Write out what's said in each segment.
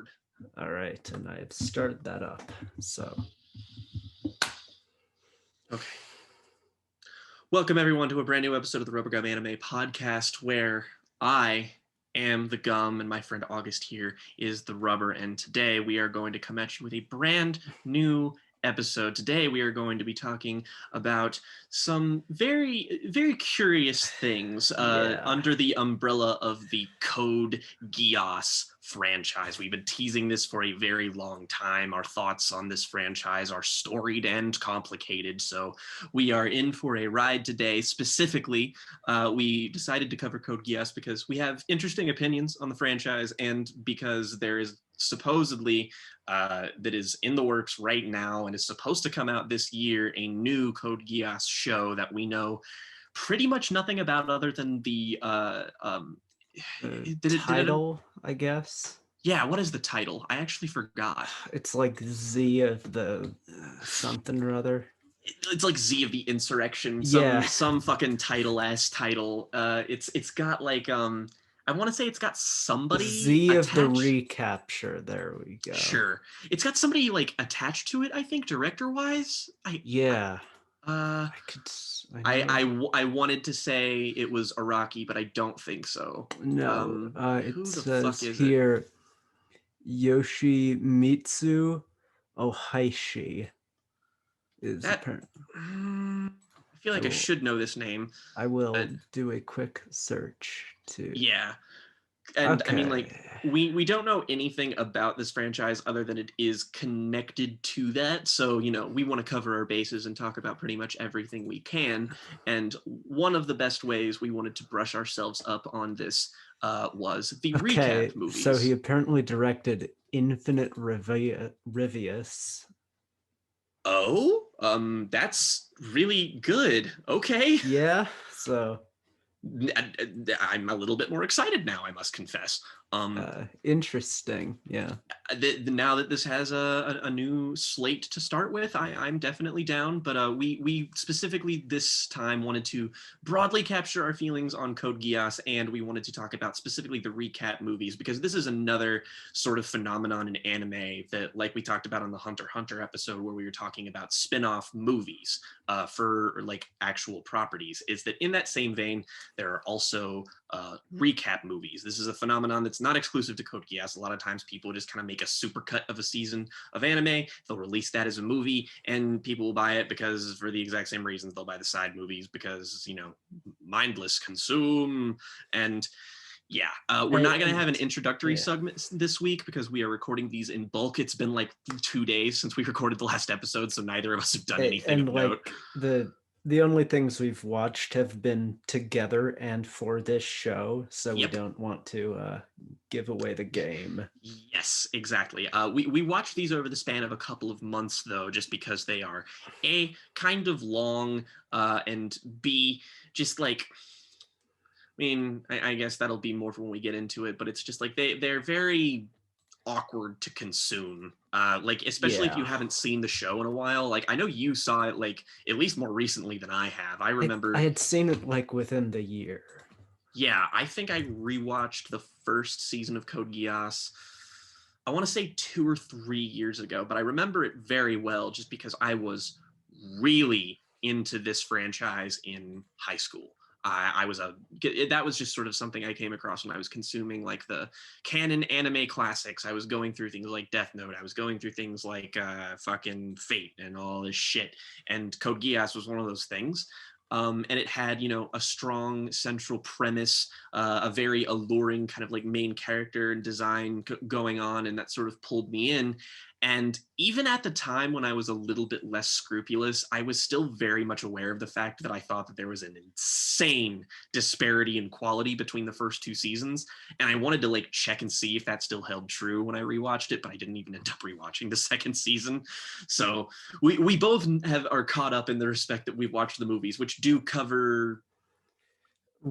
record. All right, and I've started that up. So, okay. Welcome everyone to a brand new episode of the Rubber Gum Anime Podcast, where I am the gum and my friend August here is the rubber. And today we are going to come at you with a brand new episode. Today we are going to be talking about some very, very curious things under the umbrella of the Code Geass franchise. We've been teasing this for a very long time. Our thoughts on this franchise are storied and complicated, so we are in for a ride today. Specifically, we decided to cover Code Geass because we have interesting opinions on the franchise and because there is supposedly that is in the works right now and is supposed to come out this year, a new Code Geass show that we know pretty much nothing about other than the title, I guess. Yeah, what is the title? I actually forgot. It's like Z of the something or other. It's like Z of the Insurrection. Some fucking title-ass title. It's got like I want to say it's got somebody Z attached. Of the Recapture. There we go. Sure, it's got somebody like attached to it. I think director-wise. I wanted to say it was Araki, but I don't think so. No, it says here Yoshimitsu Ohaishi is apparent. I feel like I should know this name. I will do a quick search too. Yeah. And okay. I mean, like, we don't know anything about this franchise other than it is connected to that. So, you know, we want to cover our bases and talk about pretty much everything we can. And one of the best ways we wanted to brush ourselves up on this was the recap movies. So he apparently directed Infinite Rivius. Oh, that's really good. Okay. Yeah, so I'm a little bit more excited now, I must confess. Interesting, yeah. Now that this has a new slate to start with, I'm definitely down. But we specifically this time wanted to broadly capture our feelings on Code Geass, and we wanted to talk about specifically the recap movies, because this is another sort of phenomenon in anime that, like we talked about on the Hunter x Hunter episode where we were talking about spin-off movies for like actual properties, is that in that same vein, there are also recap movies. This is a phenomenon that's not exclusive to Code Geass. A lot of times people just kind of make a supercut of a season of anime. They'll release that as a movie and people will buy it because for the exact same reasons they'll buy the side movies, because, you know, mindless consume. And yeah, we're not going to have an introductory segment this week because we are recording these in bulk. It's been like 2 days since we recorded the last episode, so neither of us have done anything of note. The only things we've watched have been together and for this show, so we don't want to give away the game. Yes, exactly. We watched these over the span of a couple of months, though, just because they are A, kind of long, and B, just like, I mean, I guess that'll be more for when we get into it, but it's just like they're very awkward to consume, like especially if you haven't seen the show in a while. Like I know you saw it like at least more recently than I have. I remember I had seen it like within the year. Yeah, I think I rewatched the first season of Code Geass, I want to say 2 or 3 years ago, but I remember it very well just because I was really into this franchise in high school. That was just sort of something I came across when I was consuming like the canon anime classics. I was going through things like Death Note. I was going through things like fucking Fate and all this shit. And Code Geass was one of those things. And it had, you know, a strong central premise, a very alluring kind of like main character and design going on, and that sort of pulled me in. And even at the time when I was a little bit less scrupulous, I was still very much aware of the fact that I thought that there was an insane disparity in quality between the first 2 seasons. And I wanted to like check and see if that still held true when I rewatched it, but I didn't even end up rewatching the second season. So we both are caught up in the respect that we've watched the movies, which do cover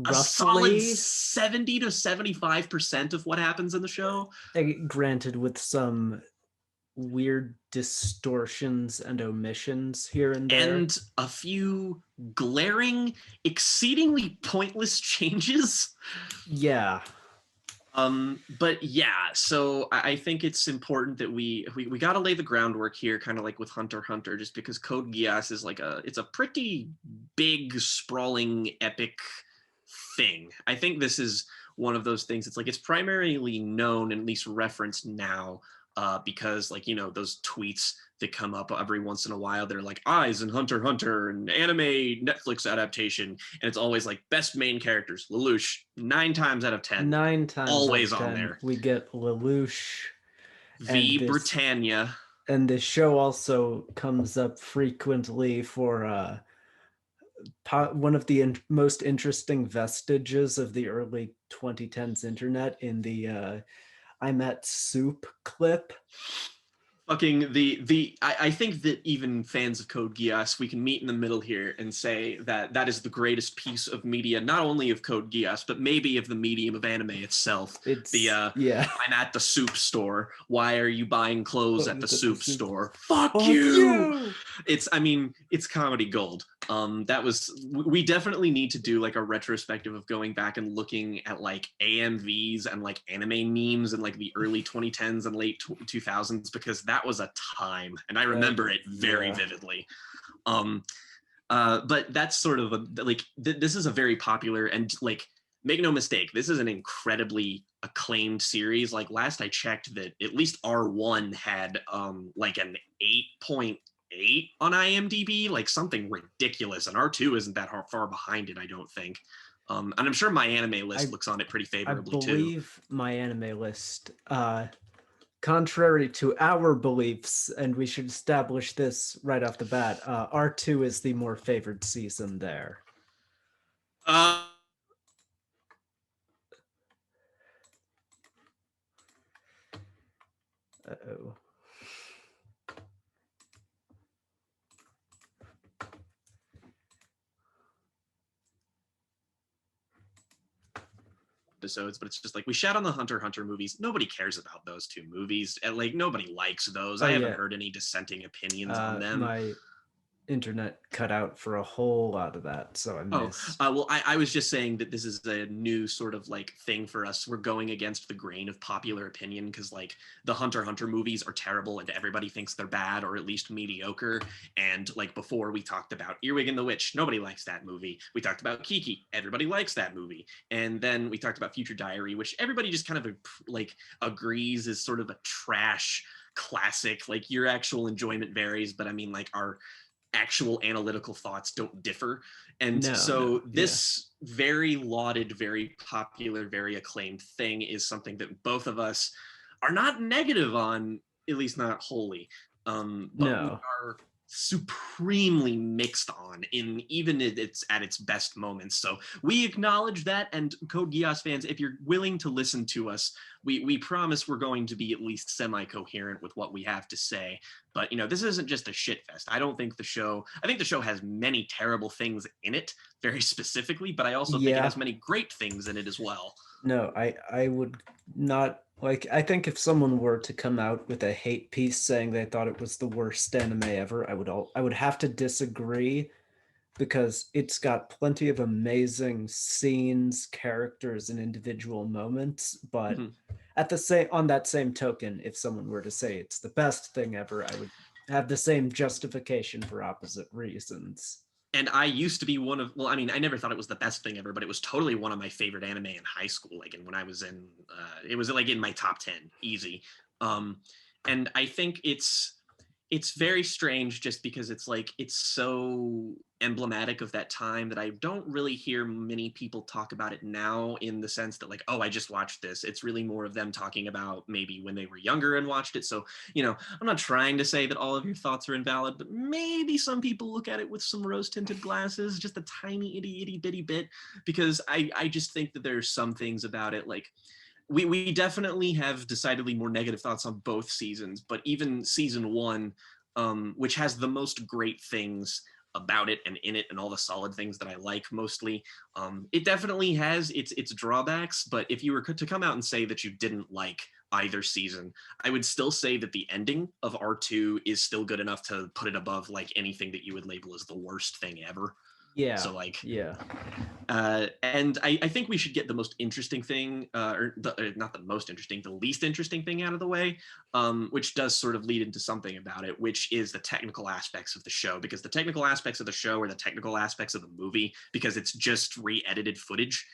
a solid 70 to 75% of what happens in the show. Granted, with some weird distortions and omissions here and there. And a few glaring, exceedingly pointless changes. Yeah. But yeah, so I think it's important that we got to lay the groundwork here, kind of like with Hunter x Hunter, just because Code Geass is like it's a pretty big, sprawling, epic thing. I think this is one of those things. It's like it's primarily known and at least referenced now because like those tweets that come up every once in a while. They're like eyes and Hunter x Hunter and anime Netflix adaptation, and it's always like best main characters. Lelouch 9 times out of 10, 9 times out always of on 10, there. we get Lelouch, and V Britannia. the show also comes up frequently for one of the most interesting vestiges of the early 2010s internet in the I'm at soup clip. Fucking I think that even fans of Code Geass, we can meet in the middle here and say that that is the greatest piece of media, not only of Code Geass, but maybe of the medium of anime itself. It's Yeah. I'm at the soup store. Why are you buying clothes at the soup store? Fuck Fuck you! It's comedy gold. We definitely need to do like a retrospective of going back and looking at like AMVs and like anime memes in like the early 2010s and late 2000s, because that was a time and I remember it very vividly. But that's sort of this is a very popular, and like, make no mistake, this is an incredibly acclaimed series. Like last I checked, that at least R1 had like an 8.8 on IMDb, like something ridiculous, and R2 isn't that far behind it, I don't think. And I'm sure my anime list looks on it pretty favorably too. I believe my anime list, contrary to our beliefs, and we should establish this right off the bat, R2 is the more favored season there. Uh-oh. Episodes, but it's just like we shat on the Hunter x Hunter movies. Nobody cares about those 2 movies, and like nobody likes those. I haven't heard any dissenting opinions on them. My internet cut out for a whole lot of that, so I missed. Well, I was just saying that this is a new sort of like thing for us. We're going against the grain of popular opinion, because like the Hunter x Hunter movies are terrible and everybody thinks they're bad, or at least mediocre. And like before, we talked about Earwig and the Witch. Nobody likes that movie. We talked about Kiki. Everybody likes that movie. And then we talked about Future Diary, which everybody just kind of like agrees is sort of a trash classic. Like your actual enjoyment varies, but I mean, like our actual analytical thoughts don't differ. And this very lauded, very popular, very acclaimed thing is something that both of us are not negative on, at least not wholly. But we are supremely mixed on, in even it's at its best moments. So we acknowledge that, and Code Geass fans, if you're willing to listen to us, we promise we're going to be at least semi-coherent with what we have to say. But this isn't just a shit fest. I think the show has many terrible things in it, very specifically, but I also think it has many great things in it as well. No, I would not. Like, I think if someone were to come out with a hate piece saying they thought it was the worst anime ever, I would have to disagree, because it's got plenty of amazing scenes, characters, and individual moments. But on that same token, if someone were to say it's the best thing ever, I would have the same justification for opposite reasons. And I used to be I never thought it was the best thing ever, but it was totally one of my favorite anime in high school. Like, and when I was it was like in my top 10, easy. And I think it's very strange, just because it's so emblematic of that time, that I don't really hear many people talk about it now, in the sense that like, oh, I just watched this. It's really more of them talking about maybe when they were younger and watched it. So, I'm not trying to say that all of your thoughts are invalid, but maybe some people look at it with some rose-tinted glasses, just a tiny itty bitty bit, because I just think that there's some things about it, like, we definitely have decidedly more negative thoughts on both seasons, but even season 1, which has the most great things about it and in it, and all the solid things that I like mostly, it definitely has its drawbacks. But if you were to come out and say that you didn't like either season, I would still say that the ending of R2 is still good enough to put it above like anything that you would label as the worst thing ever. Yeah, So like, yeah. and I think we should get the most interesting thing, not the most interesting, the least interesting thing out of the way, which does sort of lead into something about it, which is the technical aspects of the show, because the technical aspects of the show are the technical aspects of the movie, because it's just re-edited footage.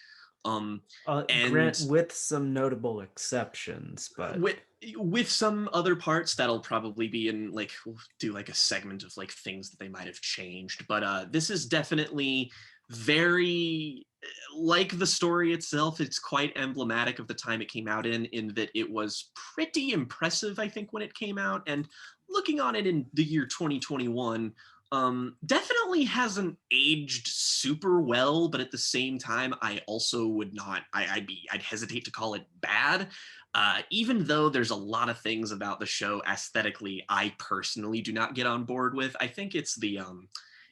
And Grant with some notable exceptions, but with some other parts that'll probably be in like, we'll do like a segment of like things that they might have changed, but this is definitely very like the story itself. It's quite emblematic of the time it came out in that it was pretty impressive, I think, when it came out. And looking on it in the year 2021, definitely hasn't aged super well, but at the same time, I also would not, I'd hesitate to call it bad. Even though there's a lot of things about the show aesthetically I personally do not get on board with. I think it's the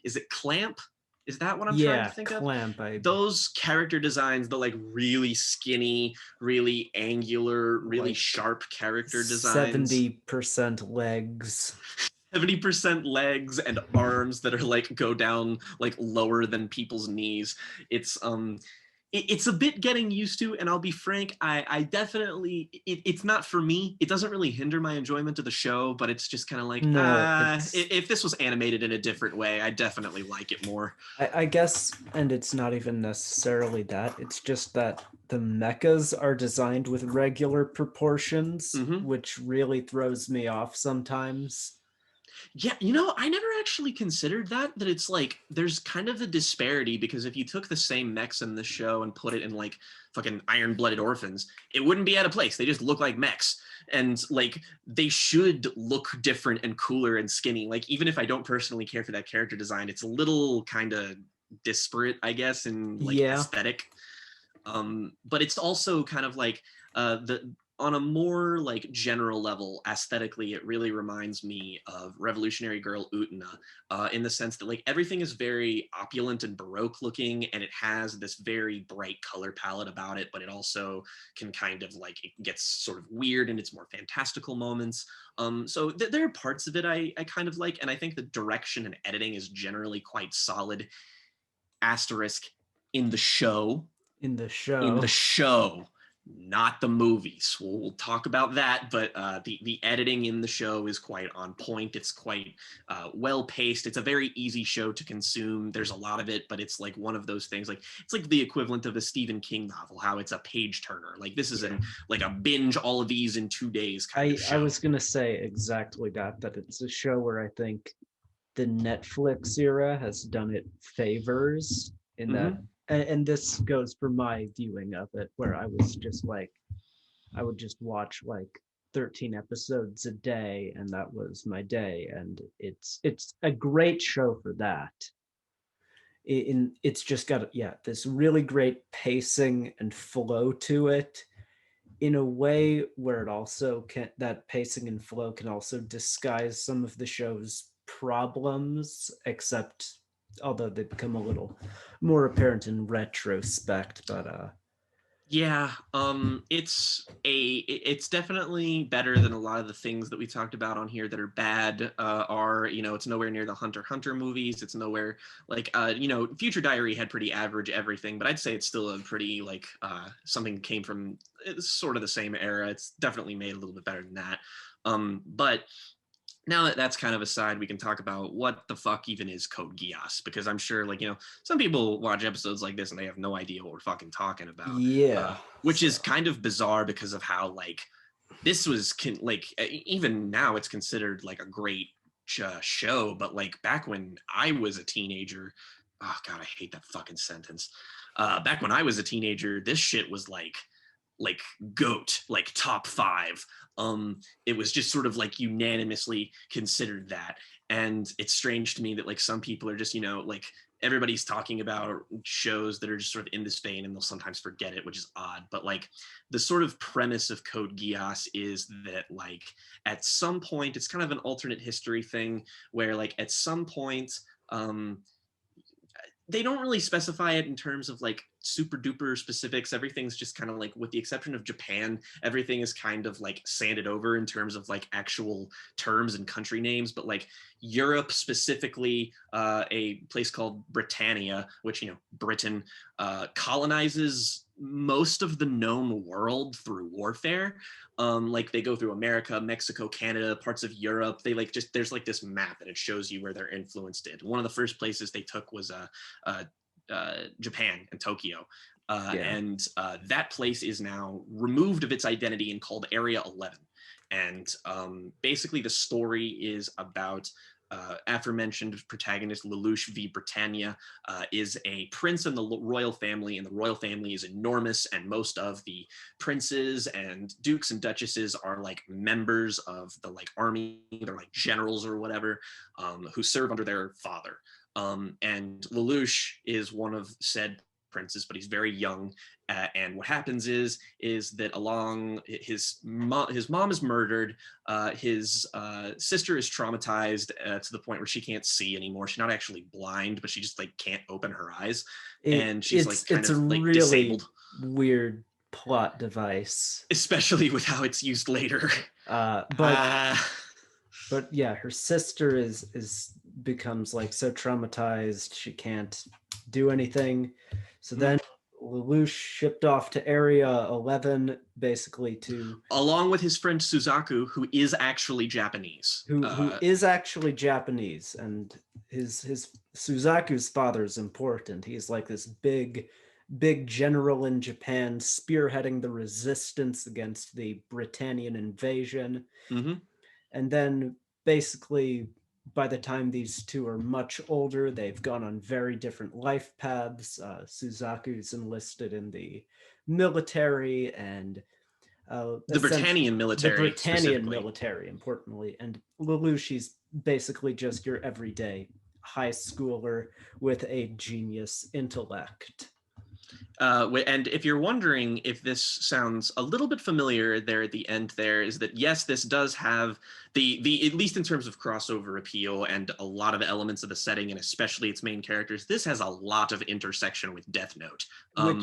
is it Clamp? Is that what I'm trying to yeah, think of? Clamp. Those character designs, the like really skinny, really angular, really Like sharp character designs. 70% legs. 70% legs and arms that are like go down like lower than people's knees. It's it's a bit getting used to, and I'll be frank, I definitely, it's not for me. It doesn't really hinder my enjoyment of the show, but it's just kind of like, No, it's if this was animated in a different way, I definitely like it more. I guess, and it's not even necessarily that. It's just that the mechas are designed with regular proportions, Hmm. which really throws me off sometimes. Yeah, I never actually considered that it's like there's kind of a disparity, because if you took the same mechs in the show and put it in like fucking Iron-Blooded Orphans, it wouldn't be out of place. They just look like mechs. And like they should look different and cooler and skinny. Like even if I don't personally care for that character design, it's a little kind of disparate, I guess, in like Yeah, aesthetic. But it's also kind of like the on a more like general level, aesthetically, it really reminds me of Revolutionary Girl Utena, in the sense that like everything is very opulent and baroque looking, and it has this very bright color palette about it, but it also can kind of like, it gets sort of weird in its more fantastical moments. So there are parts of it I kind of like, and I think the direction and editing is generally quite solid. Asterisk, in the show, in the in the show. show, not the movies. We'll talk about that, but the editing in the show is quite on point. It's quite well paced. It's a very easy show to consume. There's a lot of it, but it's like one of those things. Like it's like the equivalent of a Stephen King novel, how it's a page turner. Like this is Yeah. an like a binge all of these in 2 days kind of I show. was gonna say exactly that it's a show where I think the Netflix era has done it favors in that, Mm-hmm. and this goes for my viewing of it, where I was just like, I would just watch like 13 episodes a day, and that was my day. And it's a great show for that. It's just got, yeah, this really great pacing and flow to it, in a way where it also can, that pacing and flow can also disguise some of the show's problems, except although they become a little more apparent in retrospect. But Yeah, it's definitely better than a lot of the things that we talked about on here that are bad. Are, it's nowhere near the Hunter x Hunter movies. It's nowhere like, Future Diary had pretty average everything, but I'd say it's still a pretty like something that came from, it's sort of the same era. It's definitely made a little bit better than that. But now that that's kind of aside, we can talk about what the fuck even is Code Geass, because I'm sure, like, some people watch episodes like this and they have no idea what we're fucking talking about, yeah, which so is kind of bizarre because of how, like, this was, like, even now it's considered, like, a great show, but, like, back when I was a teenager, oh, God, I hate that fucking sentence. Back when I was a teenager, this shit was, like goat, like top five. It was just sort of like unanimously considered that. And it's strange to me that like some people are just, like everybody's talking about shows that are just sort of in this vein and they'll sometimes forget it, which is odd. But like the sort of premise of Code Geass is that like at some point, it's kind of an alternate history thing where like at some point, um, they don't really specify it in terms of like super duper specifics. Everything's just kind of like, with the exception of Japan, everything is kind of like sanded over in terms of like actual terms and country names. But like Europe specifically, a place called Britannia, which, you know, Britain, colonizes most of the known world through warfare. Like they go through America, Mexico, Canada, parts of Europe. They like just, there's like this map and it shows you where their influence did. One of the first places they took was Japan and Tokyo. And that place is now removed of its identity and called Area 11. And basically the story is about aforementioned protagonist Lelouch v. Britannia is a prince in the royal family, and the royal family is enormous, and most of the princes and dukes and duchesses are like members of the like army, they're like generals or whatever, who serve under their father. And Lelouch is one of said princes, but he's very young. And what happens is that along his mom is murdered, his sister is traumatized to the point where she can't see anymore. She's not actually blind, but she just like can't open her eyes, and she's like kind of like really disabled. Weird plot device, especially with how it's used later. But yeah, her sister is becomes like so traumatized she can't do anything. So then Lelouch shipped off to Area 11, basically to... along with his friend Suzaku, who is actually Japanese. Who is actually Japanese, and his Suzaku's father is important. He's like this big general in Japan, spearheading the resistance against the Britannian invasion. And then basically, by the time these two are much older, they've gone on very different life paths. Suzaku's enlisted in the military, and the Britannian military, importantly. And Lelouch is basically just your everyday high schooler with a genius intellect. And if you're wondering if this sounds a little bit familiar there at the end, there is that, yes, this does have the at least in terms of crossover appeal and a lot of elements of the setting, and especially its main characters, this has a lot of intersection with Death Note,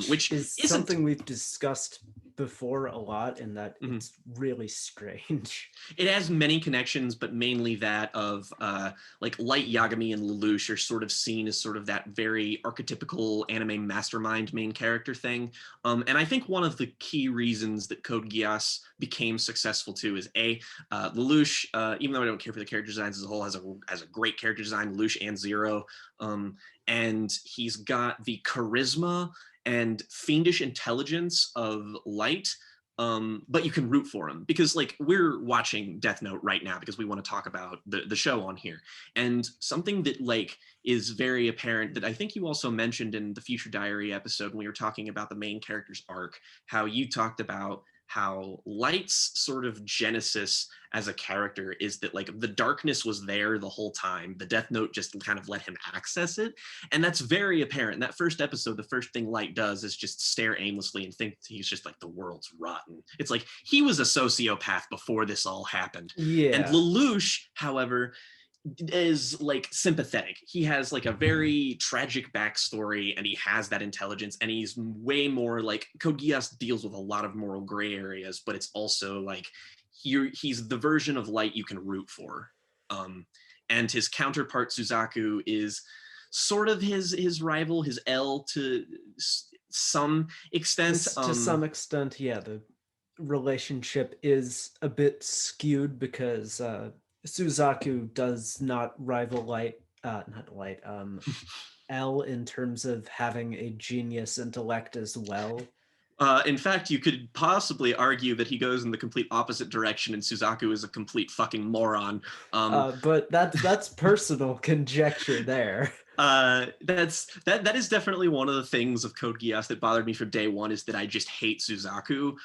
which is something we've discussed before a lot, in that it's really strange. It has many connections, but mainly that of like Light Yagami and Lelouch are sort of seen as sort of that very archetypical anime mastermind main character thing. And I think one of the key reasons that Code Geass became successful too is Lelouch, even though I don't care for the character designs as a whole, has a great character design, Lelouch and Zero. And he's got the charisma and fiendish intelligence of Light, but you can root for him, because like we're watching Death Note right now because we want to talk about the show on here. And something that like is very apparent that I think you also mentioned in the Future Diary episode when we were talking about the main character's arc, how you talked about how Light's sort of genesis as a character is that like the darkness was there the whole time. The Death Note just kind of let him access it. And that's very apparent. In that first episode, the first thing Light does is just stare aimlessly and think he's just like, the world's rotten. It's like he was a sociopath before this all happened. Yeah. And Lelouch, however, is like sympathetic. He has like a very tragic backstory, and he has that intelligence, and he's way more like Code Geass deals with a lot of moral gray areas, but it's also like he's the version of Light you can root for. And his counterpart Suzaku is sort of his rival, his L to some extent. To some extent, yeah. The relationship is a bit skewed because Suzaku does not rival L in terms of having a genius intellect as well. In fact, you could possibly argue that he goes in the complete opposite direction, and Suzaku is a complete fucking moron. But that's personal conjecture there. That is definitely one of the things of Code Geass that bothered me from day one, is that I just hate Suzaku,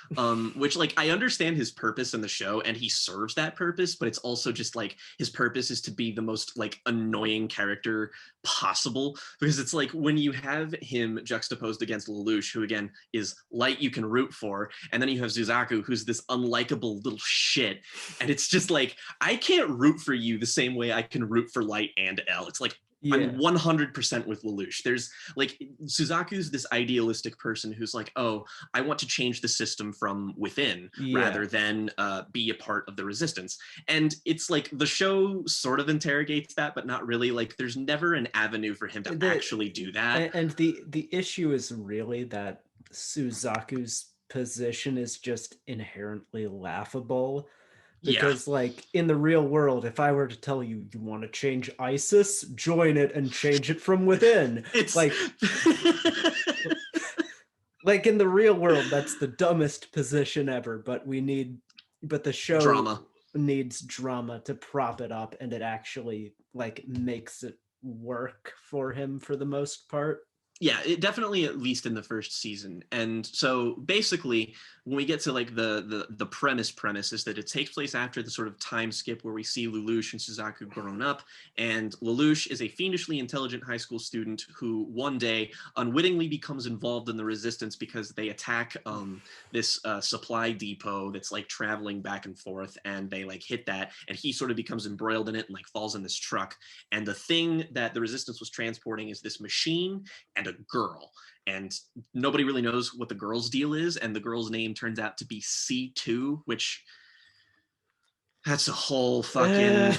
which like I understand his purpose in the show and he serves that purpose, but it's also just like his purpose is to be the most like annoying character possible, because it's like when you have him juxtaposed against Lelouch, who again is Light you can root for, and then you have Suzaku, who's this unlikable little shit, and it's just like I can't root for you the same way I can root for Light and L. It's like Yeah. 100% with Lelouch. There's like Suzaku's this idealistic person who's like, oh, I want to change the system from within rather than be a part of the resistance. And it's like the show sort of interrogates that, but not really. Like there's never an avenue for him to actually do that. And the issue is really that Suzaku's position is just inherently laughable. Yeah. Because, like, in the real world, if I were to tell you you want to change ISIS, join it and change it from within. It's like in the real world, that's the dumbest position ever. But the show drama. needs drama to prop it up, and it actually like makes it work for him for the most part. Yeah, it definitely, at least in the first season. And so basically when we get to like the premise is that it takes place after the sort of time skip where we see Lelouch and Suzaku grown up, and Lelouch is a fiendishly intelligent high school student who one day unwittingly becomes involved in the resistance because they attack this supply depot that's like traveling back and forth, and they like hit that, and he sort of becomes embroiled in it and like falls in this truck, and the thing that the resistance was transporting is this machine and a girl, and nobody really knows what the girl's deal is, and the girl's name turns out to be C2, which that's a whole fucking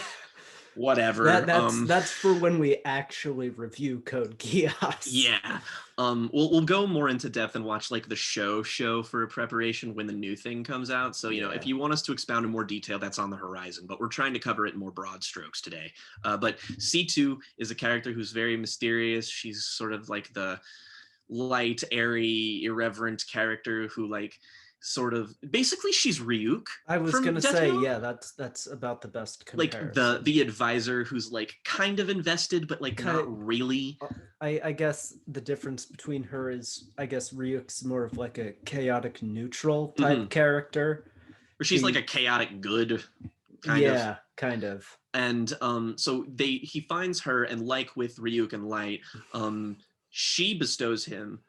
whatever. That's for when we actually review Code Geass. Yeah. We'll go more into depth and watch like the show for preparation when the new thing comes out. So, you know, if you want us to expound in more detail, that's on the horizon, but we're trying to cover it in more broad strokes today. But C2 is a character who's very mysterious. She's sort of like the light, airy, irreverent character who like sort of basically she's Ryuk. I was gonna say, yeah, that's about the best comparison. Like the advisor who's like kind of invested, but like not really. I guess the difference between her is, I guess Ryuk's more of like a chaotic neutral type character. Or she's like a chaotic good kind of. Yeah, kind of. And so he finds her, and like with Ryuk and Light, she bestows him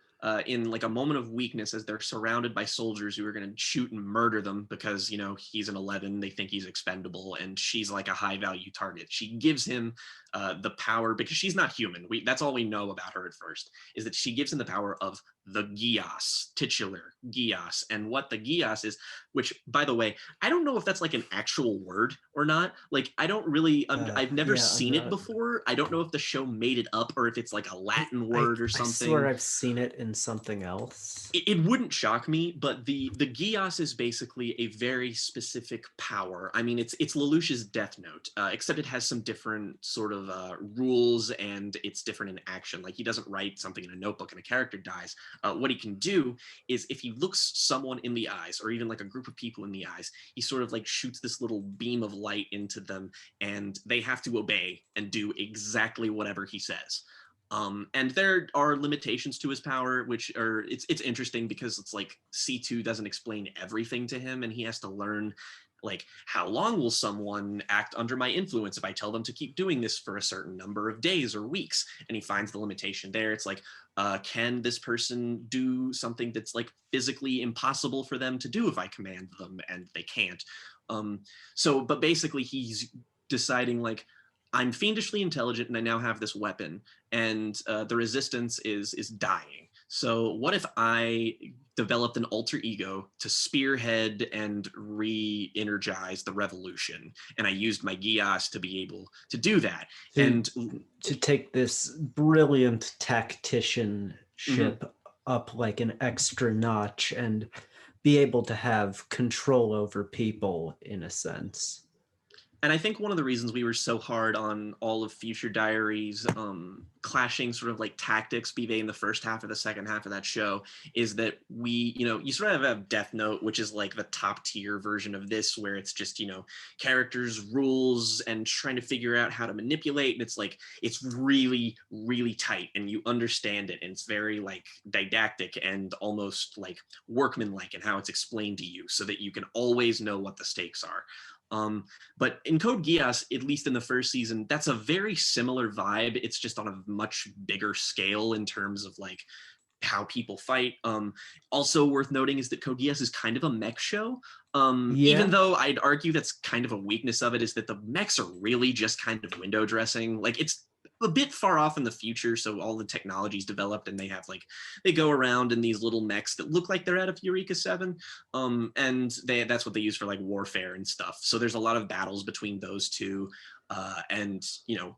in like a moment of weakness as they're surrounded by soldiers who are going to shoot and murder them because, you know, he's an 11, they think he's expendable, and she's like a high value target. She gives him the power, because she's not human. That's all we know about her at first, is that she gives him the power of the Geass, titular Geass. And what the Geass is, which by the way, I don't know if that's like an actual word or not. Like, I don't really, I've never seen it before. I don't know if the show made it up or if it's like a Latin word or something. I swear I've seen it in something else. It wouldn't shock me, but the Geass is basically a very specific power. I mean, it's Lelouch's Death Note, except it has some different sort of rules, and it's different in action. Like, he doesn't write something in a notebook and a character dies. What he can do is, if he looks someone in the eyes, or even like a group of people in the eyes, he sort of like shoots this little beam of light into them, and they have to obey and do exactly whatever he says. And there are limitations to his power, which are, it's interesting because it's like C2 doesn't explain everything to him, and he has to learn, like, how long will someone act under my influence if I tell them to keep doing this for a certain number of days or weeks? And he finds the limitation there. It's like, can this person do something that's like physically impossible for them to do if I command them? And they can't. But basically he's deciding, like, I'm fiendishly intelligent and I now have this weapon, and the resistance is dying. So what if I developed an alter ego to spearhead and re-energize the revolution? And I used my Geass to be able to do that. And to take this brilliant tacticianship up like an extra notch and be able to have control over people in a sense. And I think one of the reasons we were so hard on all of Future Diaries clashing sort of like tactics, be they in the first half or the second half of that show, is that we, you know, you sort of have Death Note, which is like the top tier version of this, where it's just, you know, characters, rules, and trying to figure out how to manipulate. And it's like, it's really, really tight, and you understand it. And it's very like didactic and almost like workmanlike in how it's explained to you, so that you can always know what the stakes are. But in Code Geass, at least in the first season, that's a very similar vibe. It's just on a much bigger scale in terms of like how people fight. Also worth noting is that Code Geass is kind of a mech show. Even though I'd argue that's kind of a weakness of it, is that the mechs are really just kind of window dressing. Like, it's a bit far off in the future, so all the technology's developed, and they have like they go around in these little mechs that look like they're out of Eureka 7, and that's what they use for like warfare and stuff. So there's a lot of battles between those two, and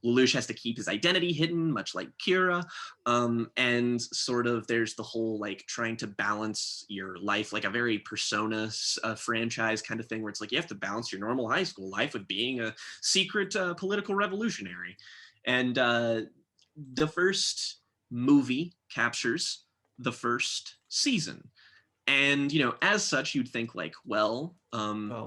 Lelouch has to keep his identity hidden, much like Kira, and sort of there's the whole like trying to balance your life, like a very Persona franchise kind of thing, where it's like you have to balance your normal high school life with being a secret political revolutionary. And the first movie captures the first season. And, as such, you'd think like, well,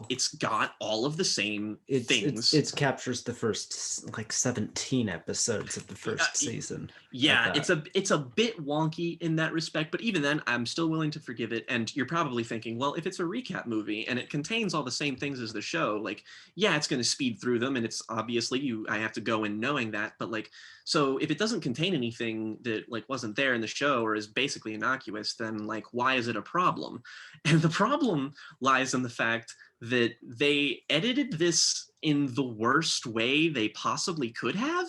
it's got all of the same things. It captures the first like 17 episodes of the first season. Yeah, it's a bit wonky in that respect, but even then, I'm still willing to forgive it. And you're probably thinking, well, if it's a recap movie and it contains all the same things as the show, like, yeah, it's going to speed through them, and it's obviously I have to go in knowing that. But like, so if it doesn't contain anything that like wasn't there in the show or is basically innocuous, then like, why is it a problem? And the problem lies in the fact that they edited this in the worst way they possibly could have.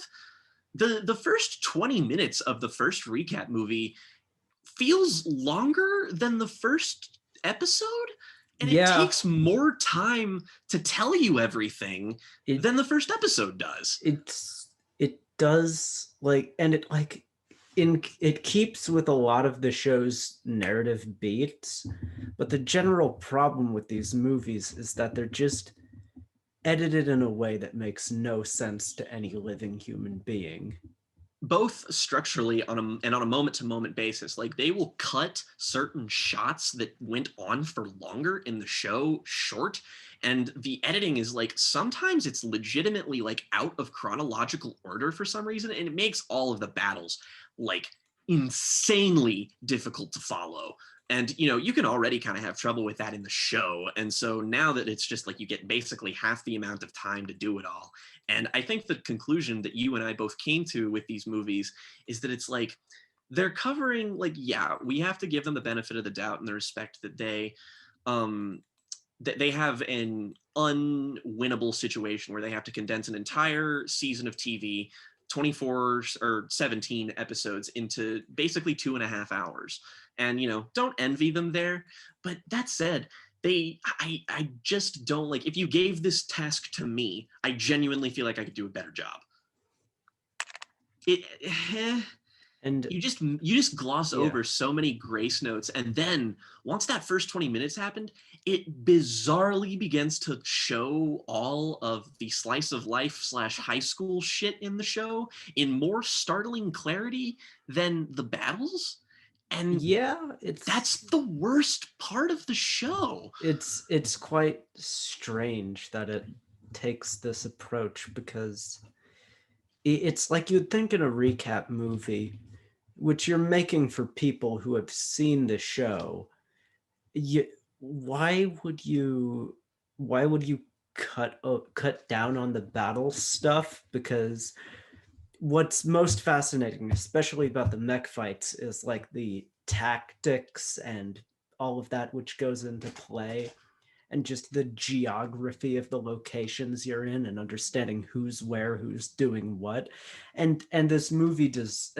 The first 20 minutes of the first recap movie feels longer than the first episode, and it takes more time to tell you everything than the first episode does. It does, like, and it like it keeps with a lot of the show's narrative beats, but the general problem with these movies is that they're just edited in a way that makes no sense to any living human being. Both structurally and on a moment-to-moment basis. Like, they will cut certain shots that went on for longer in the show short, and the editing is like, sometimes it's legitimately like out of chronological order for some reason, and it makes all of the battles like insanely difficult to follow. And you can already kind of have trouble with that in the show, and so now that it's just like you get basically half the amount of time to do it all. And I think the conclusion that you and I both came to with these movies is that it's like they're covering, like, yeah, we have to give them the benefit of the doubt in the respect that they have an unwinnable situation where they have to condense an entire season of TV, 24 or 17 episodes, into basically 2.5 hours. And don't envy them there. But that said, I just don't, like, if you gave this task to me, I genuinely feel like I could do a better job. And you just gloss over so many grace notes, and then once that first 20 minutes happened, it bizarrely begins to show all of the slice of life / high school shit in the show in more startling clarity than the battles. And that's the worst part of the show. It's quite strange that it takes this approach, because it's like you'd think in a recap movie, which you're making for people who have seen the show, why would you cut down on the battle stuff? Because what's most fascinating, especially about the mech fights, is like the tactics and all of that which goes into play, and just the geography of the locations you're in, and understanding who's where, who's doing what. And these movies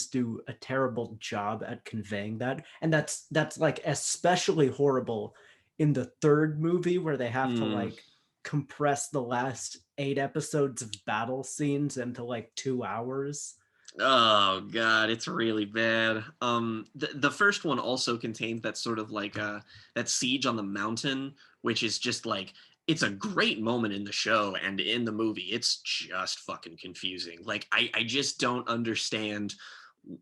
do a terrible job at conveying that. And that's like especially horrible in the third movie, where they have to like compress the last 8 episodes of battle scenes into like 2 hours. Oh god, it's really bad. The first one also contains that sort of like that siege on the mountain, which is just like, it's a great moment in the show, and in the movie it's just fucking confusing. Like, I just don't understand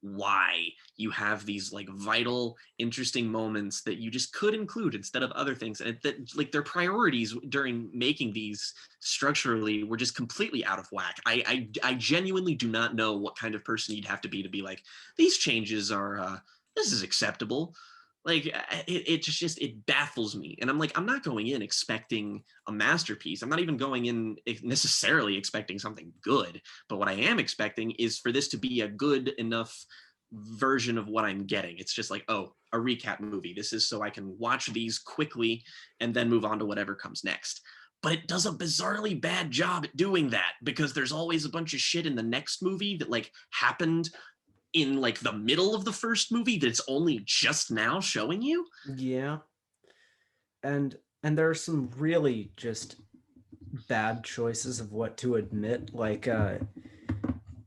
why you have these like vital, interesting moments that you just could include instead of other things, and that like their priorities during making these structurally were just completely out of whack. I genuinely do not know what kind of person you'd have to be like, these changes are this is acceptable. Like, it baffles me, and I'm like, I'm not going in expecting a masterpiece. I'm not even going in necessarily expecting something good, but what I am expecting is for this to be a good enough version of what I'm getting. It's just like, oh, a recap movie. This is so I can watch these quickly and then move on to whatever comes next. but it does a bizarrely bad job at doing that because there's always a bunch of shit in the next movie that like happened in like the middle of the first movie that's only just now showing you. Yeah. And there are some really just bad choices of what to admit. Like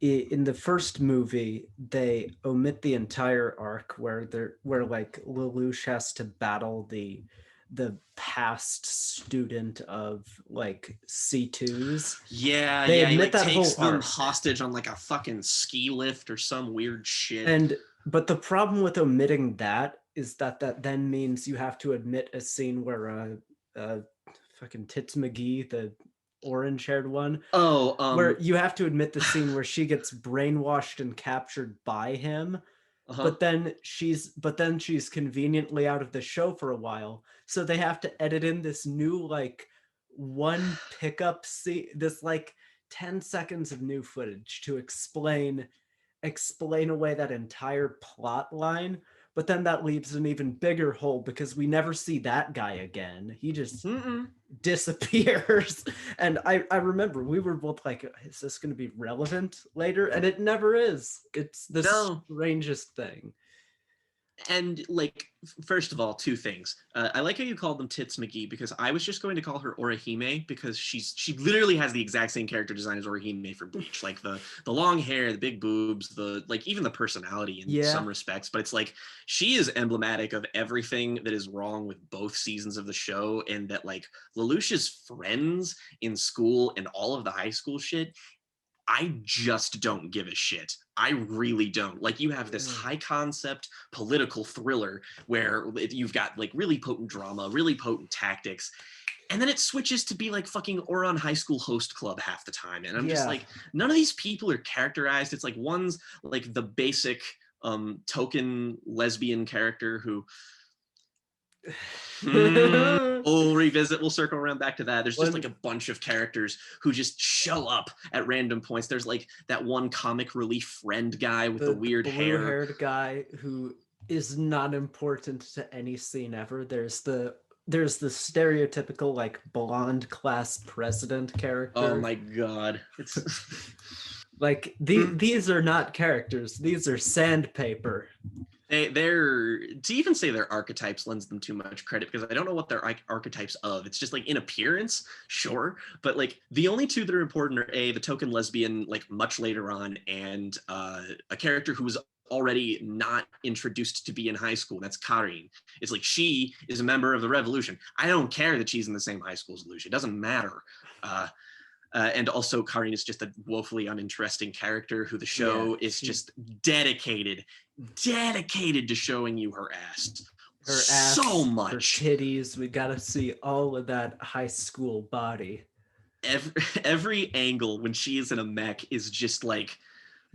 in the first movie, they omit the entire arc where like Lelouch has to battle the past student of like C2s. Yeah, They yeah, he admit like that takes whole them arc. hostage on like a fucking ski lift or some weird shit. And but the problem with omitting that is that then means you have to admit a scene where fucking Tits McGee, the orange-haired one, Oh, where you have to admit the scene where she gets brainwashed and captured by him, uh-huh. but then she's conveniently out of the show for a while, so they have to edit in this new like one pickup scene, this like 10 seconds of new footage to explain away that entire plot line. But then that leaves an even bigger hole because we never see that guy again. He just Mm-mm. disappears. And I remember we were both like, is this going to be relevant later? And it never is. It's the No. strangest thing. And like, first of all, two things. I like how you called them Tits McGee because I was just going to call her Orihime because she literally has the exact same character design as Orihime for Bleach, like the long hair, the big boobs, the like even the personality in some respects. But it's like she is emblematic of everything that is wrong with both seasons of the show, and that like Lelouch's friends in school and all of the high school shit, I just don't give a shit. I really don't. Like, you have this high concept political thriller where you've got like really potent drama, really potent tactics, and then it switches to be like fucking Oron High School Host Club half the time. And I'm just like, none of these people are characterized. It's like one's like the basic token lesbian character who we'll revisit, we'll circle around back to that. There's just like a bunch of characters who just show up at random points. There's like that one comic relief friend guy with the weird hair, blue-haired guy who is not important to any scene ever. There's the stereotypical like blonde class president character. Oh my god, it's like these are not characters, these are sandpaper. They're to even say they're archetypes lends them too much credit because I don't know what they're archetypes of. It's just like in appearance, sure, but like the only two that are important are the token lesbian like much later on, and a character who was already not introduced to be in high school. That's Karin. It's like she is a member of the revolution. I don't care that she's in the same high school as Lucia. It doesn't matter. And also Karin is just a woefully uninteresting character who the show is just dedicated to showing you her ass. Her ass, so much. Her titties. We gotta see all of that high school body. Every angle when she is in a mech is just like,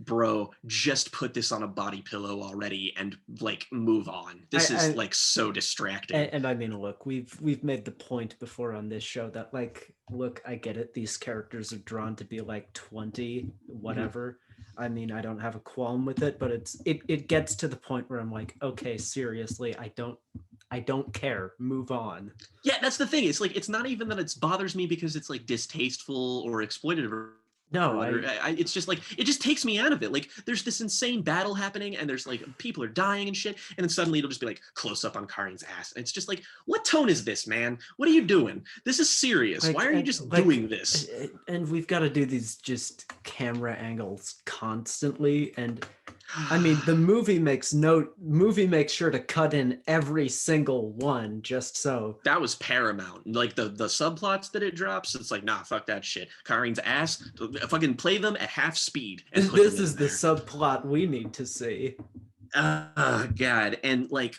bro, just put this on a body pillow already and like move on. This is like so distracting. And I mean, look, we've made the point before on this show that like, look, I get it. These characters are drawn to be like 20, whatever. I mean, I don't have a qualm with it, but it gets to the point where I'm like, okay, seriously, I don't care. Move on. Yeah, that's the thing. It's like, it's not even that it bothers me because it's like distasteful or exploitative or no, it's just like, it just takes me out of it. Like, there's this insane battle happening and there's like people are dying and shit, and then suddenly it'll just be like close up on Karin's ass, and it's just like, what tone is this, man? What are you doing? This is serious. Like, why are you just doing this? And we've got to do these just camera angles constantly, and I mean, the movie makes sure to cut in every single one just so. That was paramount. Like the subplots that it drops, it's like, nah, fuck that shit. Karin's ass, fucking play them at half speed. This is the subplot we need to see. Oh god. And like,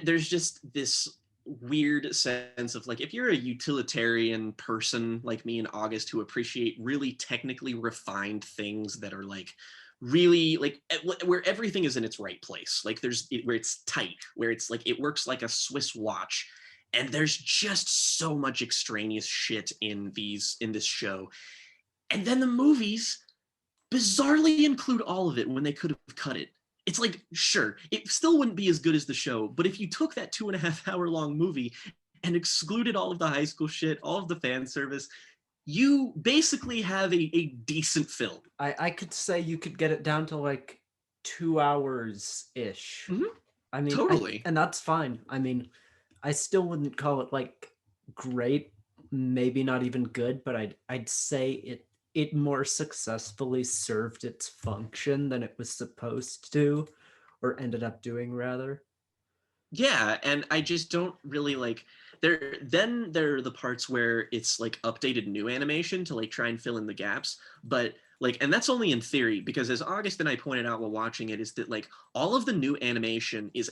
there's just this weird sense of like, if you're a utilitarian person like me and August who appreciate really technically refined things that are like really like where everything is in its right place, like where it's tight, where it's like it works like a Swiss watch, and there's just so much extraneous shit in this show, and then the movies bizarrely include all of it when they could have cut it. It's like, sure, it still wouldn't be as good as the show, but if you took that 2.5 hour long movie and excluded all of the high school shit, all of the fan service, you basically have a decent film. I could say you could get it down to like 2 hours ish. Mm-hmm. I mean, Totally. and that's fine. I mean, I still wouldn't call it like great, maybe not even good, but I'd say it more successfully served its function than it was supposed to, or ended up doing rather. Yeah, and I just don't really like there are the parts where it's like updated new animation to like try and fill in the gaps, but like, and that's only in theory, because as August and I pointed out while watching it, is that like all of the new animation is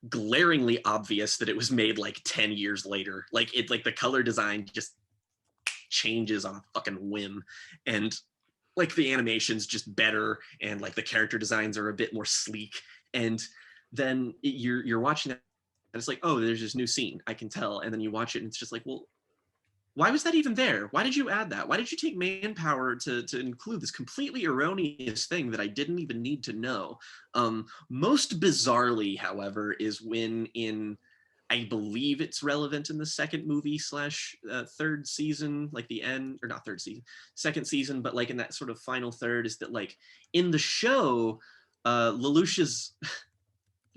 glaringly obvious that it was made like 10 years later. Like it, like the color design just changes on a fucking whim, and like the animation's just better, and like the character designs are a bit more sleek, and then you're watching it and it's like, oh, there's this new scene, I can tell, and then you watch it and it's just like, well, why was that even there? Why did you add that? Why did you take manpower to include this completely erroneous thing that I didn't even need to know? Most bizarrely, however, is when in, I believe it's relevant in the second movie slash third season, like the end, or not third season, second season, but like in that sort of final third, is that like in the show, Lelouch's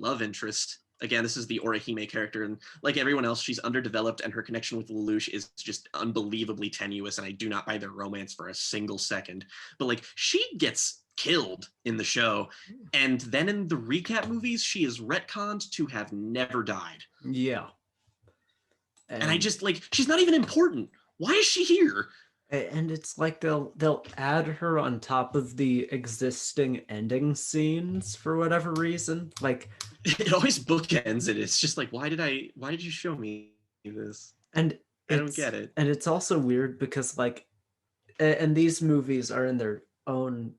love interest, again, this is the Orihime character, and like everyone else, she's underdeveloped, and her connection with Lelouch is just unbelievably tenuous, and I do not buy their romance for a single second. But like, she gets killed in the show, and then in the recap movies, she is retconned to have never died. Yeah. And I just like, she's not even important. Why is she here? And it's like they'll add her on top of the existing ending scenes for whatever reason. Like, it always bookends it. It's just like, why did you show me this? And I don't get it. And it's also weird because like, and these movies are in their own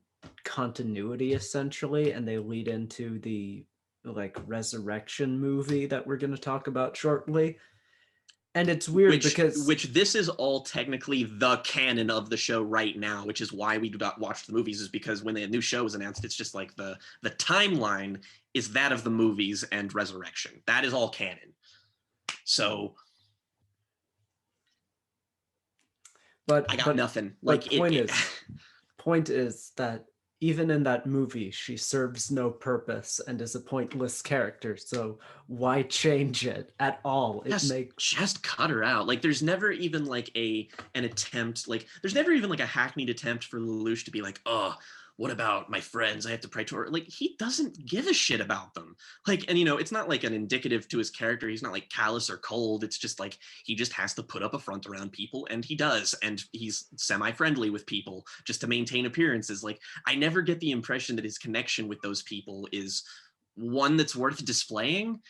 continuity essentially, and they lead into the like Resurrection movie that we're going to talk about shortly. And it's weird because this is all technically the canon of the show right now, which is why we do not watch the movies, is because when the new show was announced, it's just like the timeline is that of the movies and Resurrection. That is all canon. So but I got nothing. Like point is that even in that movie, she serves no purpose and is a pointless character. So why change it at all? Just cut her out. Like, there's never even like an attempt. Like, there's never even like a hackneyed attempt for Lelouch to be like, oh, what about my friends? I have to pray to her. Like, he doesn't give a shit about them. Like, and it's not like an indicative to his character. He's not like callous or cold. It's just like, he just has to put up a front around people, and he does. And he's semi-friendly with people just to maintain appearances. Like, I never get the impression that his connection with those people is one that's worth displaying.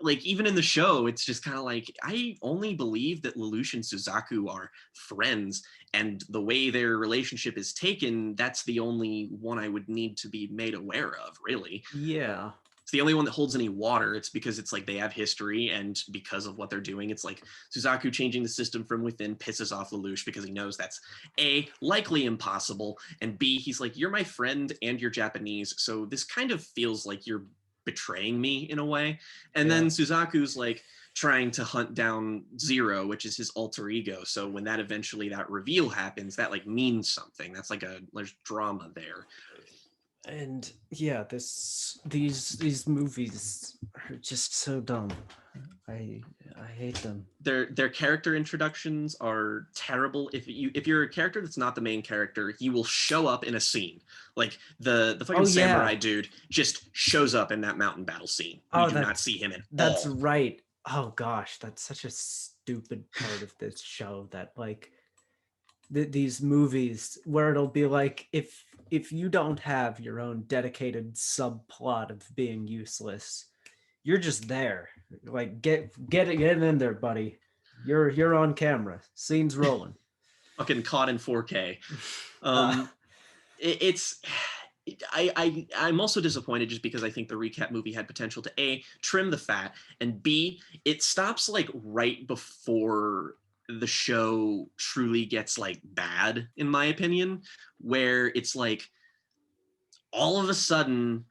Like, even in the show, it's just kind of like, I only believe that Lelouch and Suzaku are friends, and the way their relationship is taken, that's the only one I would need to be made aware of, really. Yeah. It's the only one that holds any water. It's because it's like they have history, and because of what they're doing, it's like Suzaku changing the system from within pisses off Lelouch because he knows that's A, likely impossible, and B, he's like, you're my friend and you're Japanese, so this kind of feels like you're betraying me in a way. And then Suzaku's like trying to hunt down Zero, which is his alter ego. So when that eventually that reveal happens, that like means something. That's like there's drama there. And yeah, these movies are just so dumb. I hate them. Their character introductions are terrible. If you're a character that's not the main character, he will show up in a scene. Like the fucking samurai dude just shows up in that mountain battle scene. We do not see him at all. That's right. Oh gosh, that's such a stupid part of this show, that like these movies where it'll be like, if you don't have your own dedicated subplot of being useless, you're just there. Like, get in there, buddy. You're on camera. Scene's rolling. Fucking caught in 4K. I'm also disappointed just because I think the recap movie had potential to A, trim the fat, and B, it stops like right before the show truly gets like bad, in my opinion, where it's like all of a sudden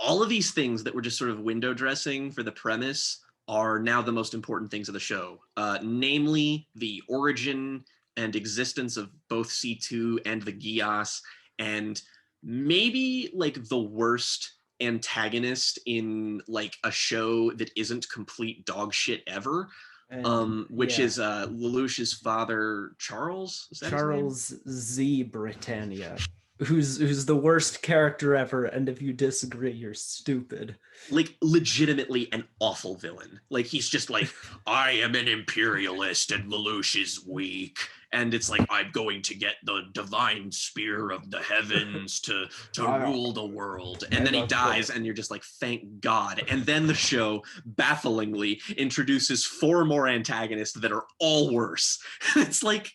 all of these things that were just sort of window dressing for the premise are now the most important things of the show, namely the origin and existence of both C2 and the Geass, and maybe like the worst antagonist in like a show that isn't complete dog shit ever, And which yeah, is Lelouch's father, Charles. Is that his name? Charles Z. Britannia, who's the worst character ever, and if you disagree, you're stupid. Like legitimately an awful villain. Like he's just like, I am an imperialist and Lelouch is weak. And it's like, I'm going to get the divine spear of the heavens to rule the world. And then he dies, and you're just like, thank God. And then the show bafflingly introduces 4 more antagonists that are all worse. It's like,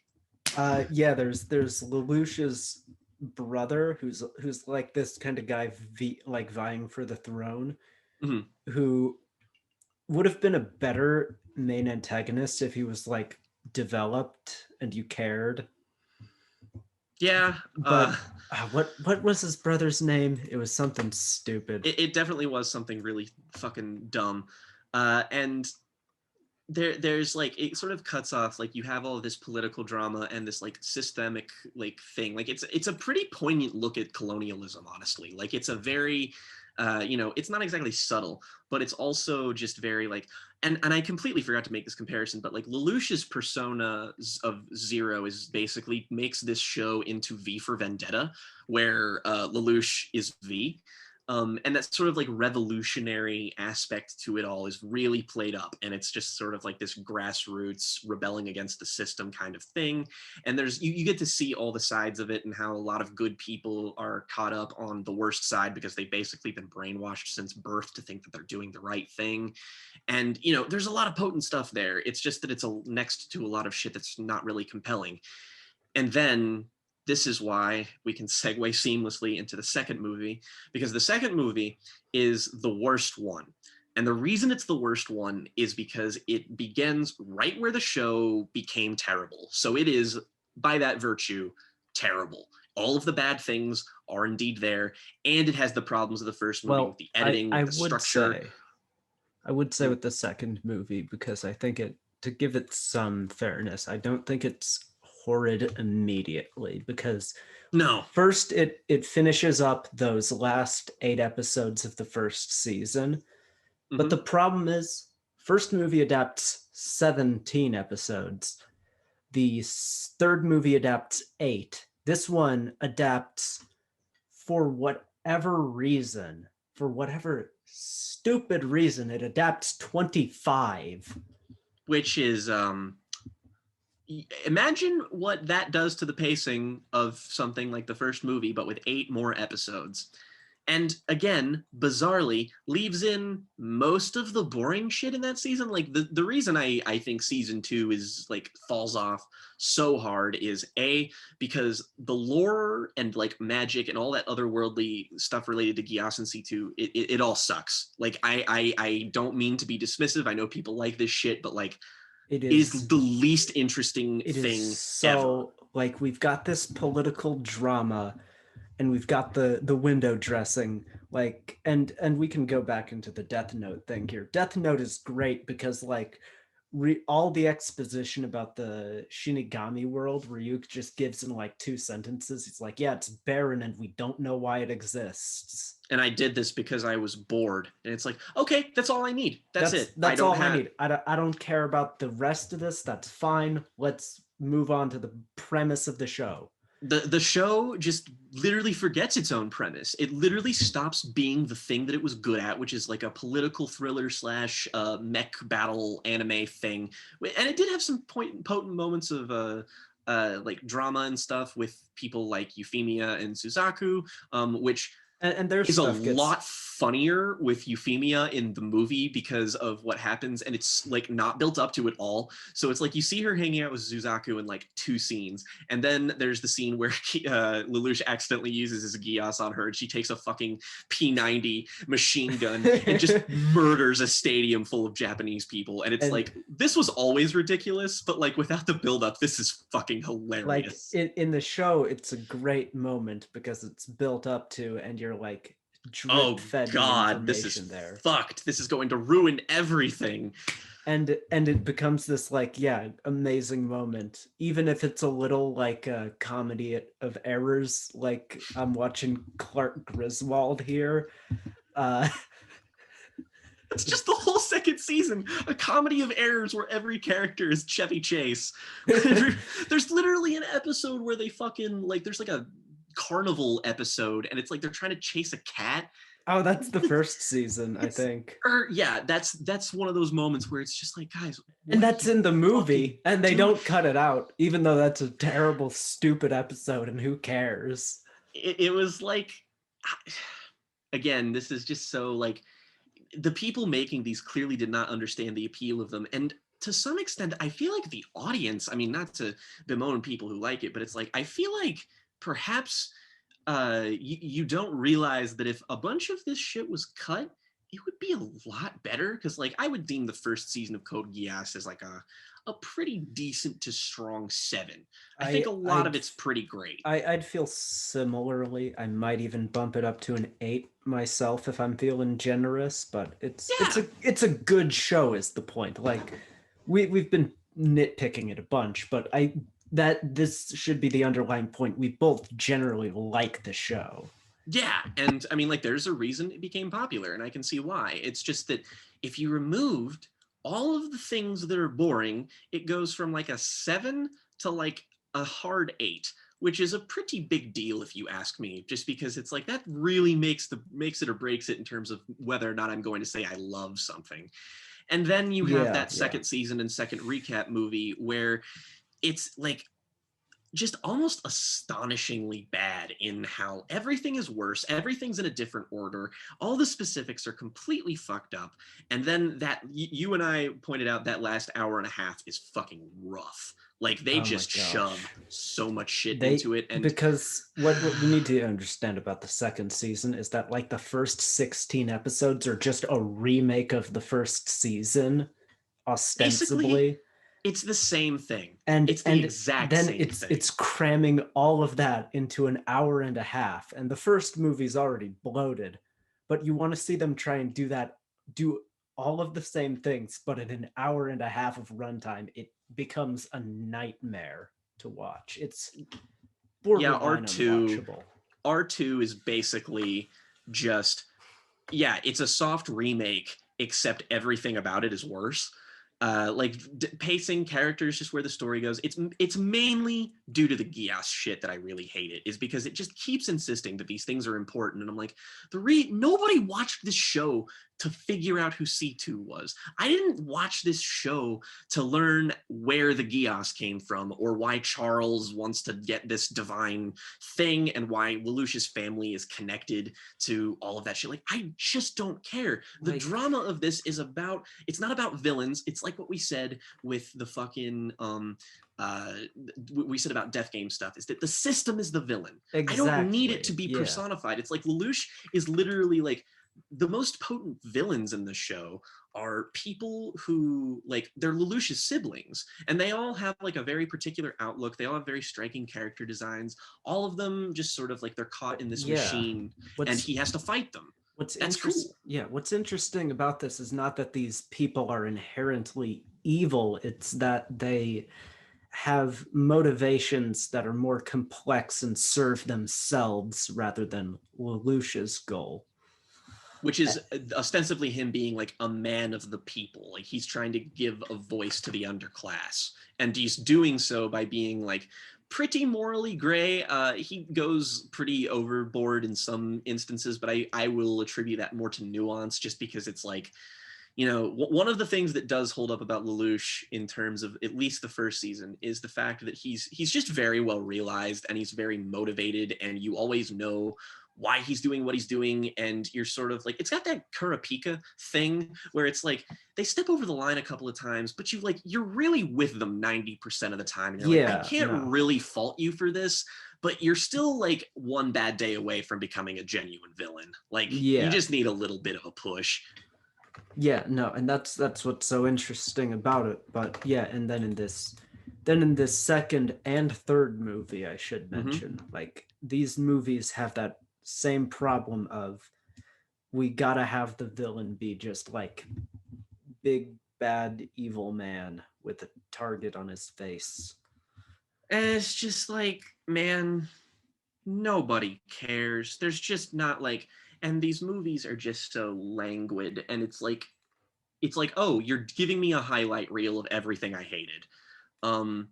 yeah, there's Lelouch's brother, who's like this kind of guy like vying for the throne, mhm. who would have been a better main antagonist if he was like developed and you cared. Yeah, But what was his brother's name? It was something stupid. it definitely was something really fucking dumb. And there's like, it sort of cuts off, like you have all of this political drama and this like systemic like thing. Like it's a pretty poignant look at colonialism, honestly. Like it's a very it's not exactly subtle, but it's also just very like, and I completely forgot to make this comparison, but like Lelouch's persona of Zero is basically makes this show into V for Vendetta, where Lelouch is V. And that sort of like revolutionary aspect to it all is really played up, and it's just sort of like this grassroots rebelling against the system kind of thing. And there's you get to see all the sides of it, and how a lot of good people are caught up on the worst side because they've basically been brainwashed since birth to think that they're doing the right thing. And there's a lot of potent stuff there. It's just that it's next to a lot of shit that's not really compelling. And then this is why we can segue seamlessly into the second movie, because the second movie is the worst one. And the reason it's the worst one is because it begins right where the show became terrible. So it is, by that virtue, terrible. All of the bad things are indeed there, and it has the problems of the first movie, with the editing, with the structure. I would say with the second movie, because I think to give it some fairness, I don't think it's horrid immediately, because No. first it finishes up those last 8 episodes of the first season. Mm-hmm. But the problem is, first movie adapts 17 episodes. The third movie adapts 8. This one adapts, for whatever reason, for whatever stupid reason, it adapts 25. Which is imagine what that does to the pacing of something like the first movie, but with 8 more episodes. And again, bizarrely, leaves in most of the boring shit in that season. Like the reason I think season 2 is like falls off so hard is because the lore and like magic and all that otherworldly stuff related to Geass and C2, it all sucks. Like I don't mean to be dismissive. I know people like this shit, but like it is the least interesting thing ever. Like, we've got this political drama, and we've got the window dressing, like, and we can go back into the Death Note thing here. Death Note is great because like all the exposition about the Shinigami world, Ryuk just gives in like 2 sentences. He's like, yeah, it's barren and we don't know why it exists. And I did this because I was bored. And it's like, okay, that's all I need. That's it. That's all I need. I don't care about the rest of this. That's fine. Let's move on to the premise of the show. The show just literally forgets its own premise. It literally stops being the thing that it was good at, which is like a political thriller / mech battle anime thing. And it did have some potent moments of like drama and stuff with people like Euphemia and Suzaku, which and there's is a lot funnier with Euphemia in the movie because of what happens, and it's like not built up to it all. So it's like you see her hanging out with Suzaku in like 2 scenes, and then there's the scene where Lelouch accidentally uses his Geass on her, and she takes a fucking P90 machine gun and just murders a stadium full of Japanese people. And it's like, this was always ridiculous, but like without the build-up, this is fucking hilarious. Like in the show, it's a great moment because it's built up to, and you're like, drip Oh fed me God, this is information there. fucked. This is going to ruin everything. And it becomes this like, yeah, amazing moment, even if it's a little like a comedy of errors, like I'm watching Clark Griswold here. uh It's just the whole second season, a comedy of errors where every character is Chevy Chase. There's literally an episode where they fucking like there's like a carnival episode and it's like they're trying to chase a cat. oh, that's the first season, I think. Yeah, that's one of those moments where it's just like, guys, And that's in the movie, and they doing? don't cut it out, even though that's a terrible, stupid episode, and who cares? It was like, again, this is just so like, the people making these clearly did not understand the appeal of them. And to some extent, I feel like the audience, I mean, not to bemoan people who like it, but it's like, I feel like perhaps you don't realize that if a bunch of this shit was cut, it would be a lot better. Because like I would deem the first season of Code Geass as like a pretty decent to strong 7. I think a lot of it's pretty great. I'd feel similarly. I might even bump it up to an 8 myself if I'm feeling generous. But it's a good show is the point. Like we've been nitpicking it a bunch, but this should be the underlying point. We both generally like the show. Yeah, and I mean, like, there's a reason it became popular, and I can see why. It's just that if you removed all of the things that are boring, it goes from like a 7 to like a hard 8, which is a pretty big deal if you ask me, just because it's like that really makes it or breaks it in terms of whether or not I'm going to say I love something. And then you have that second season and second recap movie where it's like just almost astonishingly bad in how everything is worse, everything's in a different order, all the specifics are completely fucked up, and then that you and I pointed out that last hour and a half is fucking rough. Like they just shove so much shit into it. And because what you need to understand about the second season is that like the first 16 episodes are just a remake of the first season, ostensibly. Basically, it's the same thing. And it's the exact same thing. It's cramming all of that into an hour and a half. And the first movie's already bloated, but you want to see them try and do all of the same things, but in an hour and a half of runtime, it becomes a nightmare to watch. It's borderline unwatchable. R2 is basically just, it's a soft remake, except everything about it is worse. Like pacing, characters, just where the story goes. It's mainly due to the Geass shit that I really hate it, is because it just keeps insisting that these things are important. And I'm like, nobody watched this show to figure out who C2 was. I didn't watch this show to learn where the Geass came from or why Charles wants to get this divine thing and why Lelouch's family is connected to all of that shit. Like, I just don't care. The drama of this is it's not about villains. It's like what we said with the fucking we said about Death Game stuff, is that the system is the villain. Exactly. I don't need it to be personified. It's like Lelouch is literally like, the most potent villains in the show are people who, like, they're Lelouch's siblings, and they all have like a very particular outlook. They all have very striking character designs. All of them just sort of like they're caught in this machine, and he has to fight them. That's cool. Yeah, what's interesting about this is not that these people are inherently evil, it's that they have motivations that are more complex and serve themselves rather than Lelouch's goal. Which is ostensibly him being like a man of the people. Like he's trying to give a voice to the underclass. And he's doing so by being like pretty morally gray. He goes pretty overboard in some instances, but I will attribute that more to nuance, just because it's like, you know, one of the things that does hold up about Lelouch in terms of at least the first season is the fact that he's just very well realized, and he's very motivated, and you always know why he's doing what he's doing. And you're sort of like, it's got that Kurapika thing where it's like they step over the line a couple of times, but you're really with them 90% of the time, and you're like, I can't really fault you for this, but you're still like one bad day away from becoming a genuine villain. Like you just need a little bit of a push. Yeah, no, and that's what's so interesting about it. But yeah, and then in this second and third movie, I should mention, like these movies have that same problem of we gotta have the villain be just like big bad evil man with a target on his face. And it's just like, man, nobody cares. There's just not like, and these movies are just so languid, and it's like, oh, you're giving me a highlight reel of everything I hated. Um,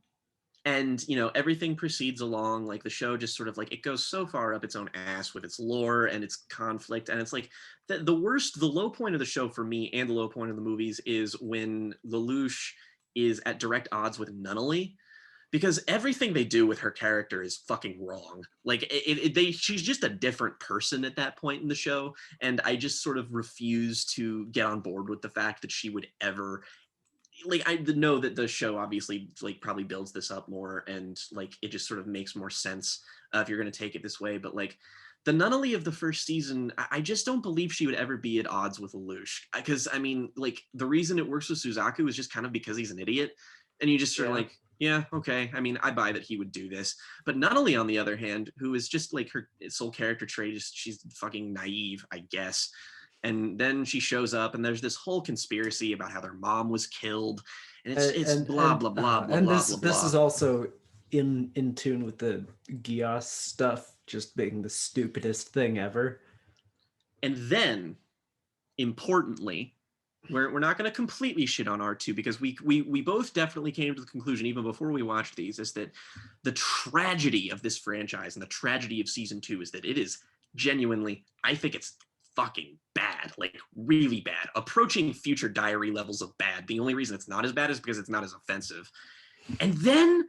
and everything proceeds along, like the show just sort of like, it goes so far up its own ass with its lore and its conflict, and it's like the low point of the show for me, and the low point of the movies, is when Lelouch is at direct odds with Nunnally, because everything they do with her character is fucking wrong. Like she's just a different person at that point in the show, and I just sort of refuse to get on board with the fact that she would ever, like, I know that the show obviously like probably builds this up more, and like it just sort of makes more sense if you're going to take it this way, but like the Nunnally of the first season, I just don't believe she would ever be at odds with Lelouch, because I mean, like, the reason it works with Suzaku is just kind of because he's an idiot, and you just sort of like, yeah, okay, I mean, I buy that he would do this. But Nunnally, on the other hand, who is just like, her sole character trait is she's fucking naive, I guess. And then she shows up, and there's this whole conspiracy about how their mom was killed, and it's blah blah blah blah and blah this blah this blah. is also in tune with the Geass stuff just being the stupidest thing ever. And then, importantly, we're not going to completely shit on R2, because we both definitely came to the conclusion, even before we watched these, is that the tragedy of this franchise and the tragedy of season 2 is that it is genuinely, I think it's fucking bad, like really bad, approaching Future Diary levels of bad. The only reason it's not as bad is because it's not as offensive. And then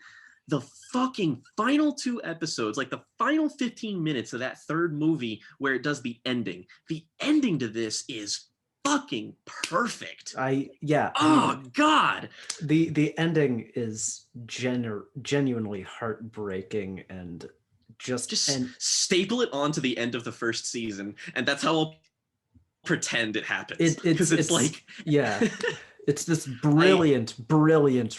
the fucking final 2 episodes, like the final 15 minutes of that third movie where it does the ending to this is fucking perfect. I mean, God, the ending is genuinely heartbreaking, and just staple it onto the end of the first season, and that's how I'll pretend it happens, because it's like, yeah, it's this brilliant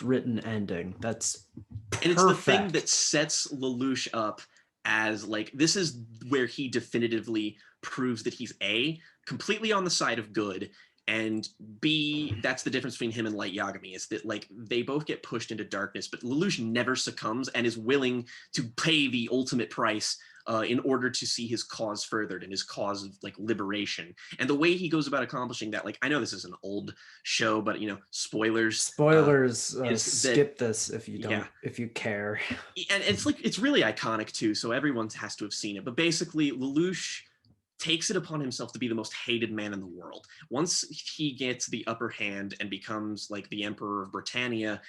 written ending that's perfect. And it's the thing that sets Lelouch up as like, this is where he definitively proves that he's A, completely on the side of good, and B, that's the difference between him and Light Yagami, is that like they both get pushed into darkness, but Lelouch never succumbs and is willing to pay the ultimate price in order to see his cause furthered and his cause of like liberation. And the way he goes about accomplishing that, like, I know this is an old show, but spoilers. Skip this if you don't, if you care. And it's like, it's really iconic too, so everyone has to have seen it. But basically, Lelouch takes it upon himself to be the most hated man in the world. Once he gets the upper hand and becomes like the Emperor of Britannia,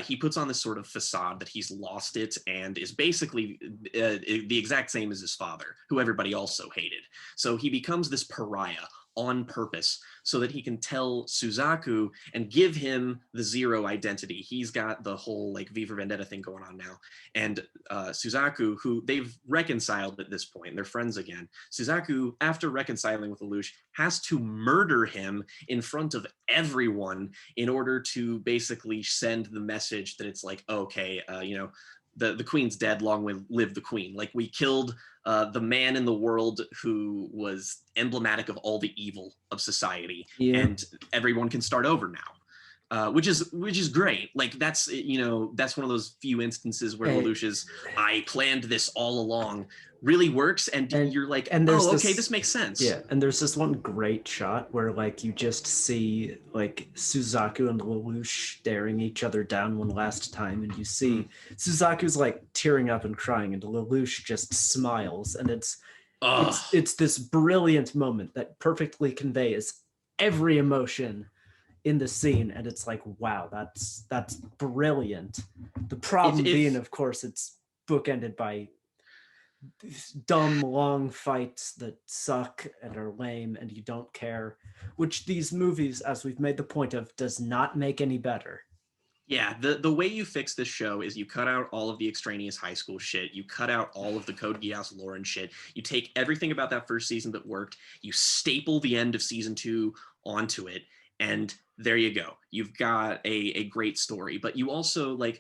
he puts on this sort of facade that he's lost it and is basically the exact same as his father, who everybody also hated. So he becomes this pariah on purpose so that he can tell Suzaku and give him the Zero identity. He's got the whole like V for Vendetta thing going on now. And Suzaku, who they've reconciled at this point, and they're friends again. Suzaku, after reconciling with Lelouch, has to murder him in front of everyone in order to basically send the message that it's like, okay, the queen's dead, long live the queen. Like, we killed the man in the world who was emblematic of all the evil of society, and everyone can start over now, which is great. Like, that's that's one of those few instances where Lelouch's "I planned this all along" really works, and you're like, oh, okay, this makes sense. Yeah, and there's this one great shot where like you just see like Suzaku and Lelouch staring each other down one last time, and you see Suzaku's like tearing up and crying, and Lelouch just smiles, and it's this brilliant moment that perfectly conveys every emotion in the scene, and it's like, wow, that's brilliant. The problem being, of course, it's bookended by dumb long fights that suck and are lame and you don't care, which these movies, as we've made the point of, does not make any better. Yeah, the way you fix this show is you cut out all of the extraneous high school shit. You cut out all of the Code Geass lore and shit. You take everything about that first season that worked. You staple the end of season 2 onto it, and there you go. You've got a great story. But you also, like,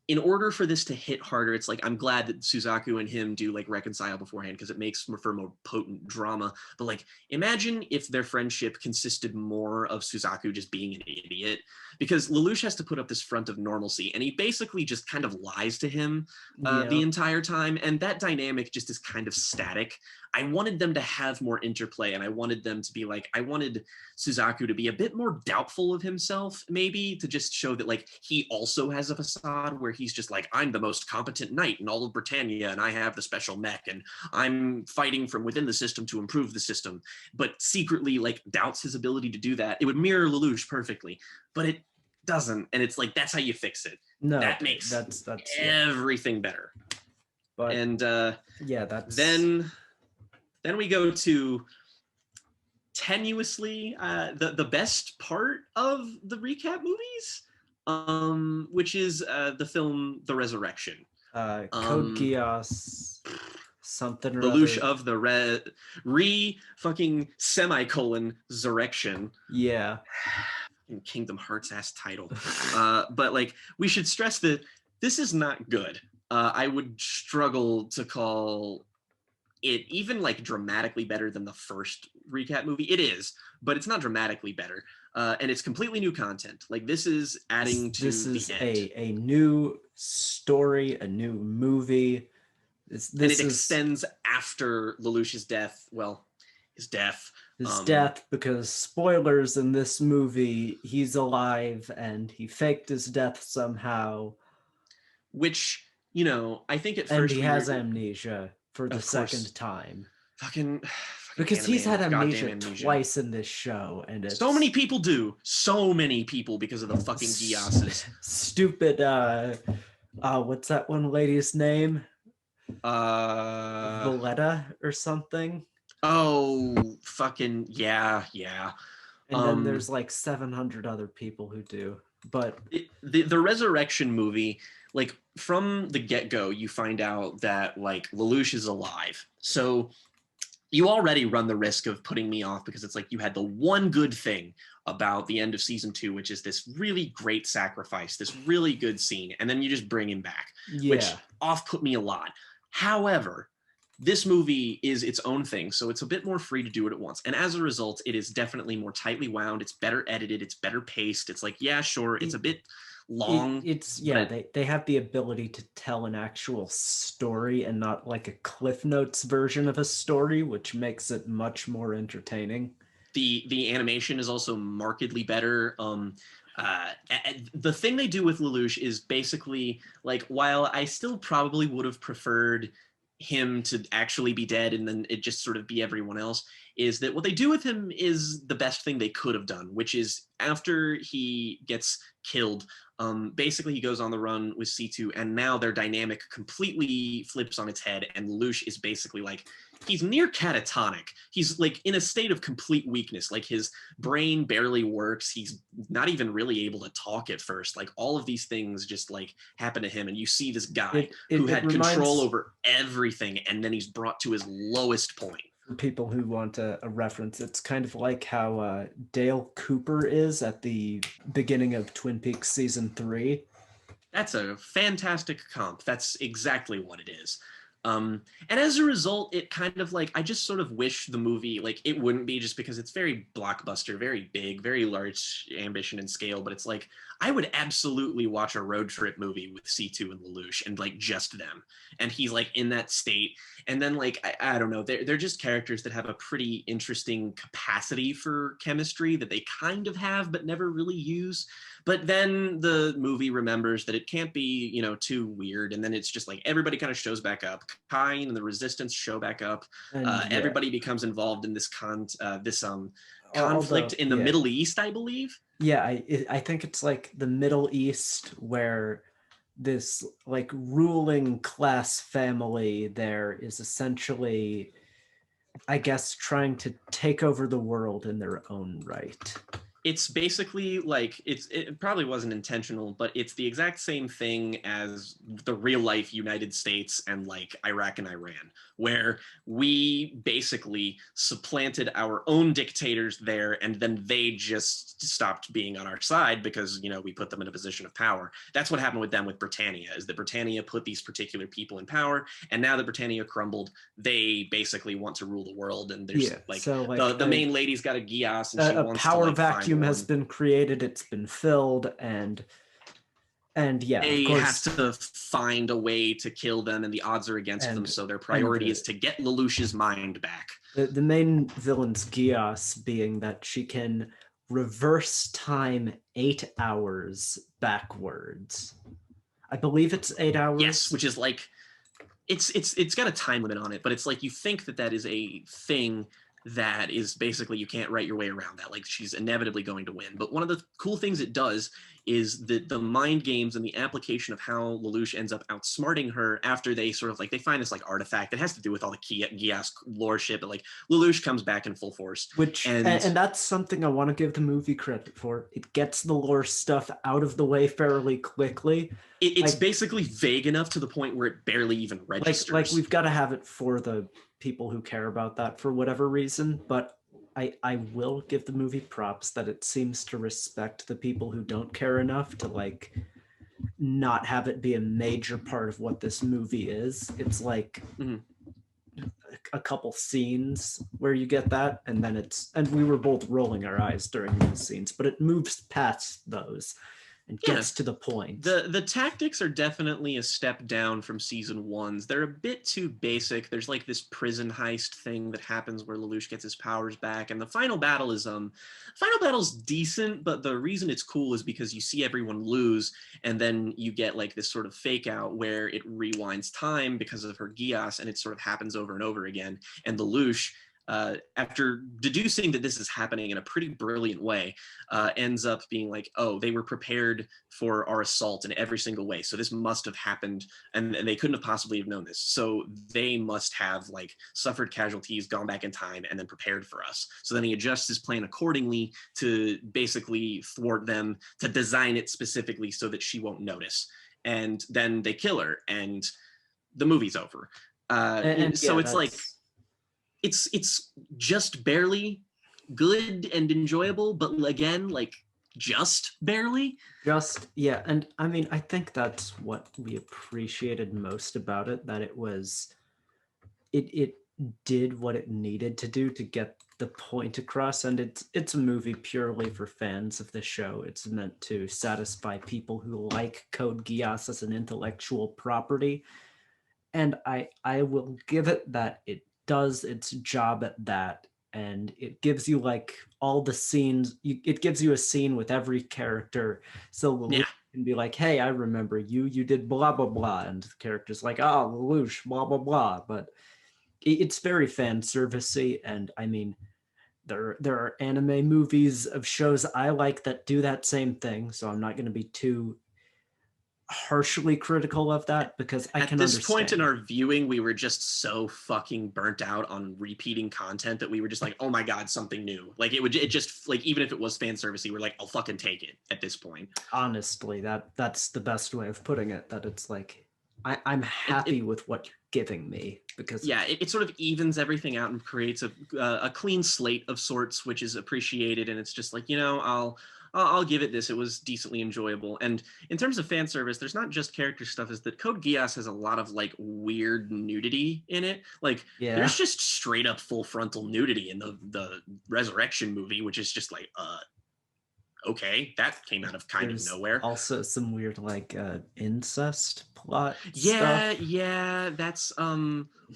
in order for this to hit harder, it's like I'm glad that Suzaku and him do like reconcile beforehand because it makes for more potent drama. But like, imagine if their friendship consisted more of Suzaku just being an idiot, because Lelouch has to put up this front of normalcy, and he basically just kind of lies to him the entire time, and that dynamic just is kind of static. I wanted them to have more interplay, and I wanted them to be like, I wanted Suzaku to be a bit more doubtful of himself, maybe, to just show that like he also has a facade where he's just like, I'm the most competent knight in all of Britannia, and I have the special mech, and I'm fighting from within the system to improve the system, but secretly like doubts his ability to do that. It would mirror Lelouch perfectly, but it doesn't, and it's like, that's how you fix it. No, that makes that's everything better. But and that's then we go to tenuously the best part of the recap movies, which is the film The Resurrection. Code Geass something or Lelouch other. of the fucking semicolon Resurrection. Yeah. Kingdom Hearts ass title. But like, we should stress that this is not good. I would struggle to call it even like dramatically better than the first recap movie. It is, but it's not dramatically better. And it's completely new content. Like, this is adding to this is the end. a new story, a new movie. And it extends after Lelouch's death. Well, his death. His death, because spoilers in this movie, he's alive and he faked his death somehow. Which, you know, I think at and first he has amnesia for the second time. Fucking because he's had amnesia twice in this show, and it's... so many people do. So many people, because of the fucking Geasses. Stupid, what's that one lady's name? Valletta or something? Oh, fucking, yeah. And then there's like 700 other people who do. But the Resurrection movie, like, from the get-go, you find out that like Lelouch is alive. So you already run the risk of putting me off, because it's like you had the one good thing about the end of season 2, which is this really great sacrifice, this really good scene, and then you just bring him back, which off-put me a lot. However, this movie is its own thing, so it's a bit more free to do it at once. And as a result, it is definitely more tightly wound. It's better edited. It's better paced. It's like, yeah, sure, it's a bit long. They have the ability to tell an actual story and not like a Cliff Notes version of a story, which makes it much more entertaining. The animation is also markedly better. The thing they do with Lelouch is basically like, while I still probably would have preferred him to actually be dead and then it just sort of be everyone else, is that what they do with him is the best thing they could have done, which is after he gets killed, basically he goes on the run with C2, and now their dynamic completely flips on its head, and Lelouch is basically like, he's near catatonic. He's like in a state of complete weakness. Like, his brain barely works. He's not even really able to talk at first. Like, all of these things just like happen to him, and you see this guy who had control over everything, and then he's brought to his lowest point. For people who want a reference, it's kind of like how Dale Cooper is at the beginning of Twin Peaks season 3. That's a fantastic comp. That's exactly what it is. And as a result, it kind of like, I just sort of wish the movie, like, it wouldn't be, just because it's very blockbuster, very big, very large ambition and scale, but it's like, I would absolutely watch a road trip movie with C2 and Lelouch and like just them. And he's like in that state. And then like, I don't know, they're just characters that have a pretty interesting capacity for chemistry that they kind of have, but never really use. But then the movie remembers that it can't be, you know, too weird. And then it's just like everybody kind of shows back up. Kyne and the Resistance show back up. Everybody becomes involved in this conflict in the Middle East, I believe. Yeah, I think it's like the Middle East, where this like ruling class family there is essentially, I guess, trying to take over the world in their own right. It's basically like it probably wasn't intentional, but it's the exact same thing as the real life United States and like Iraq and Iran, where we basically supplanted our own dictators there, and then they just stopped being on our side because we put them in a position of power. That's what happened with them with Britannia, is that Britannia put these particular people in power, and now that Britannia crumbled, they basically want to rule the world. And there's so the main lady's got a Geass, and she a wants to power like find vacuum has one. been created, it's been filled, and yeah, of They have course, to find a way to kill them, and the odds are against them. So their priority is to get Lelouch's mind back. the main villain's Geass being that she can reverse time 8 hours backwards. I believe it's 8 hours. Yes, which is like it's got a time limit on it, but it's like you think that is a thing that is basically you can't write your way around that. Like she's inevitably going to win. But one of the cool things it does is that the mind games and the application of how Lelouch ends up outsmarting her after they sort of like they find this like artifact that has to do with all the Geass lore shit, but like Lelouch comes back in full force. And that's something I want to give the movie credit for. It gets the lore stuff out of the way fairly quickly. It's basically vague enough to the point where it barely even registers. Like we've got to have it for the people who care about that for whatever reason, but I will give the movie props that it seems to respect the people who don't care enough to like not have it be a major part of what this movie is. It's like a couple scenes where you get that, and then and we were both rolling our eyes during those scenes, but it moves past those and gets to the point. The tactics are definitely a step down from season one's. They're a bit too basic. There's like this prison heist thing that happens where Lelouch gets his powers back, and the final battle's decent, but the reason it's cool is because you see everyone lose, and then you get like this sort of fake out where it rewinds time because of her Geass, and it sort of happens over and over again. And Lelouch, after deducing that this is happening in a pretty brilliant way, ends up being like, oh, they were prepared for our assault in every single way. So this must have happened, and they couldn't have possibly have known this. So they must have like suffered casualties, gone back in time, and then prepared for us. So then he adjusts his plan accordingly to basically thwart them, to design it specifically so that she won't notice. And then they kill her, and the movie's over. So it's like, it's just barely good and enjoyable, but again, like just barely. And I mean, I think that's what we appreciated most about it, that it did what it needed to do to get the point across, and it's a movie purely for fans of the show. It's meant to satisfy people who like Code Geass as an intellectual property, and I will give it that it does its job at that, and it gives you like all the scenes. It gives you a scene with every character, so Lelouch can be like, hey, I remember you did blah blah blah, and the character's like, oh, Lelouch, blah blah blah. But it's very fan servicey, and I mean, there are anime movies of shows I like that do that same thing, so I'm not going to be too harshly critical of that, because I can understand. At this point in our viewing, we were just so fucking burnt out on repeating content that we were just like, oh my god, something new. Like it just like, even if it was fan servicey, we're like, I'll fucking take it at this point. Honestly, that's the best way of putting it, that it's like I'm happy with what you're giving me, because it sort of evens everything out and creates a clean slate of sorts, which is appreciated. And it's just like, I'll give it this. It was decently enjoyable. And in terms of fan service, there's not just character stuff, is that Code Geass has a lot of like weird nudity in it. Like there's just straight up full frontal nudity in the Resurrection movie, which is just like, okay, that came out of kind of nowhere. Also some weird like incest plot stuff. Yeah, that's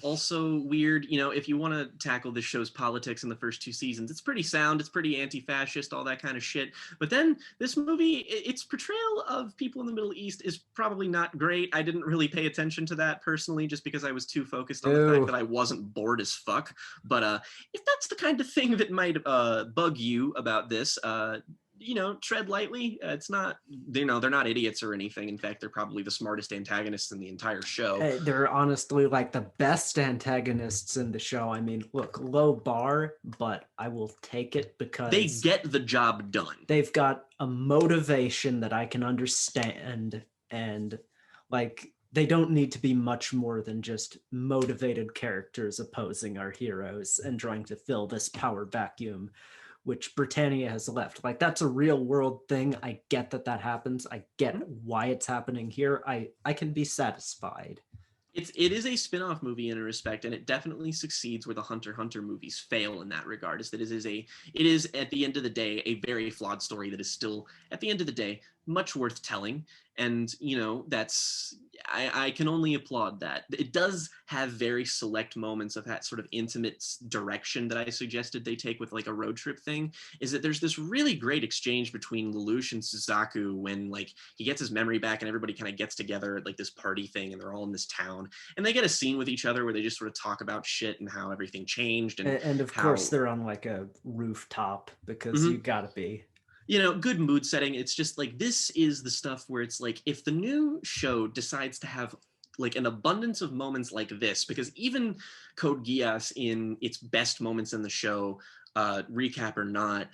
also weird. If you want to tackle this show's politics in the first 2 seasons, it's pretty sound, it's pretty anti-fascist, all that kind of shit. But then this movie, its portrayal of people in the Middle East is probably not great. I didn't really pay attention to that personally, just because I was too focused on the fact that I wasn't bored as fuck. But if that's the kind of thing that might bug you about this, tread lightly. It's not, they're not idiots or anything. In fact, they're probably the smartest antagonists in the entire show. They're honestly like the best antagonists in the show. I mean, look, low bar, but I will take it because They get the job done. they've got a motivation that I can understand, and like they don't need to be much more than just motivated characters opposing our heroes and trying to fill this power vacuum which Britannia has left. Like that's a real world thing. I get that happens. I get why it's happening here. I can be satisfied. It is a spin-off movie in a respect, and it definitely succeeds where the Hunter x Hunter movies fail in that regard. Is that it is at the end of the day a very flawed story that is still at the end of the day much worth telling. And that's I can only applaud that. It does have very select moments of that sort of intimate direction that I suggested they take with like a road trip thing. Is that there's this really great exchange between Lelouch and Suzaku when like he gets his memory back and everybody kind of gets together at like this party thing and they're all in this town and they get a scene with each other where they just sort of talk about shit and how everything changed and of course they're on like a rooftop because you gotta be. Good mood setting. It's just like, this is the stuff where it's like, if the new show decides to have like an abundance of moments like this, because even Code Geass in its best moments in the show, recap or not,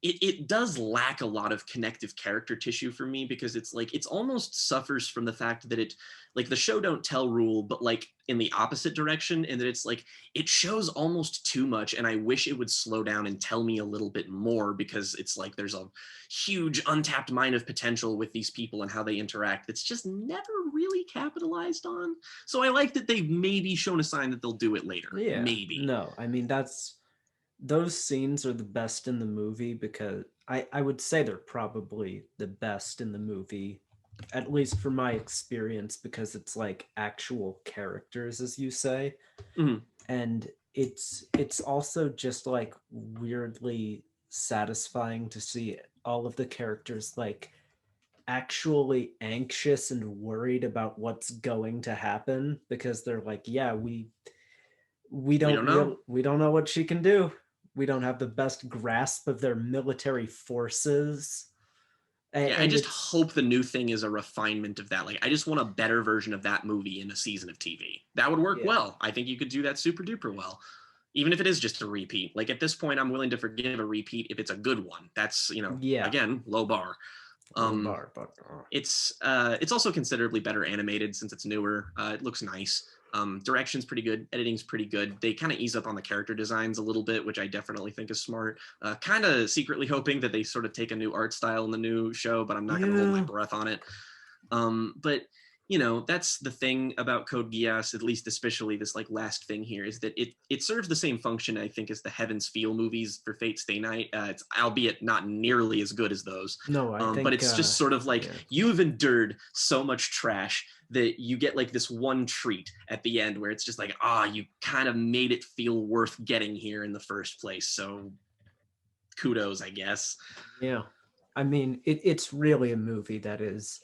it does lack a lot of connective character tissue for me, because it's like, it's almost suffers from the fact that it, like the show don't tell rule, but like in the opposite direction, and that it's like, it shows almost too much, and I wish it would slow down and tell me a little bit more, because it's like, there's a huge untapped mine of potential with these people and how they interact that's just never really capitalized on. So I like that they've maybe shown a sign that they'll do it later. Yeah. Maybe. No, I mean, those scenes are the best in the movie, because I would say they're probably the best in the movie, at least for my experience, because it's like actual characters, as you say. Mhm. And it's also just like weirdly satisfying to see all of the characters like actually anxious and worried about what's going to happen, because they're like, yeah, we don't know. we don't know what she can do. We don't have the best grasp of their military forces. Yeah, I just hope the new thing is a refinement of that. Like, I just want a better version of that movie in a season of TV. That would work well. I think you could do that super duper well, even if it is just a repeat. Like, at this point, I'm willing to forgive a repeat if it's a good one. That's, again, low bar. It's also considerably better animated since it's newer. It looks nice. Direction's pretty good. Editing's pretty good. They kind of ease up on the character designs a little bit, which I definitely think is smart. Kind of secretly hoping that they sort of take a new art style in the new show, but I'm not going to hold my breath on it. But that's the thing about Code Geass, at least especially this like last thing here, is that it serves the same function, I think, as the Heaven's Feel movies for Fate Stay Night. It's albeit not nearly as good as those. No, I think, but it's just sort of like, you've endured so much trash that you get like this one treat at the end where it's just like, you kind of made it feel worth getting here in the first place. So kudos, I guess. Yeah. I mean, it's really a movie that is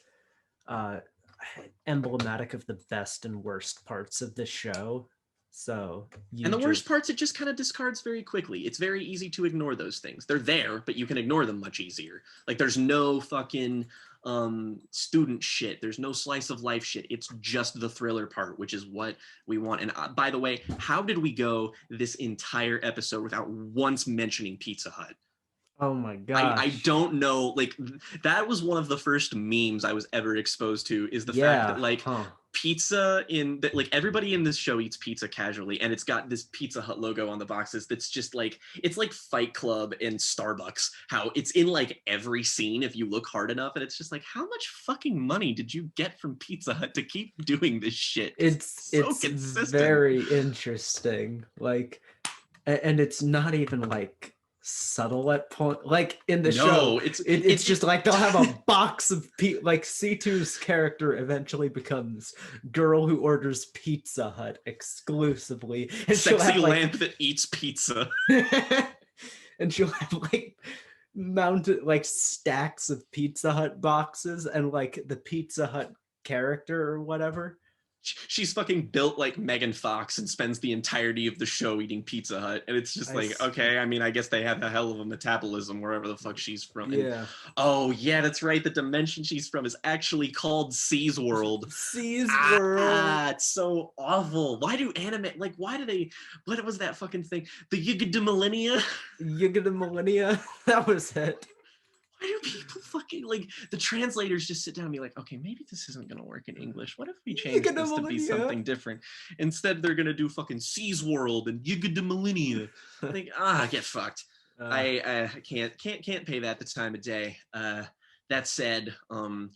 emblematic of the best and worst parts of the show. So and the worst parts, it just kind of discards very quickly. It's very easy to ignore those things. They're there, but you can ignore them much easier. Like, there's no fucking student shit. There's no slice of life shit. It's just the thriller part, which is what we want. And by the way, how did we go this entire episode without once mentioning Pizza Hut? Oh my god! I don't know. Like, that was one of the first memes I was ever exposed to, is the fact that like pizza like everybody in this show eats pizza casually, and it's got this Pizza Hut logo on the boxes that's just like, it's like Fight Club and Starbucks, how it's in like every scene if you look hard enough, and it's just like, how much fucking money did you get from Pizza Hut to keep doing this shit? It's consistent. Very interesting. Like, and it's not even like subtle at point, like in the show it's just like they'll have a box of like C2's character eventually becomes girl who orders Pizza Hut exclusively, and sexy lamp that eats pizza. And she'll have like mounted like stacks of Pizza Hut boxes and like the Pizza Hut character or whatever. she's fucking built like Megan Fox and spends the entirety of the show eating Pizza Hut, and it's just like, okay, I mean, I guess they have a hell of a metabolism wherever the fuck she's from. And, Yeah. oh yeah, that's right. The dimension she's from is actually called C's World. C's World. It's so awful. Why do anime like? Why do they? What was that fucking thing? The Yigga Millennia. Yigga Millennia. That was it. Why do people fucking like the translators just sit down and be like, okay, maybe this isn't gonna work in English. What if we change this to be something different? Instead, they're gonna do fucking C's World and Yiga de Millennia. Like, get fucked. I can't pay that the time of day. That said,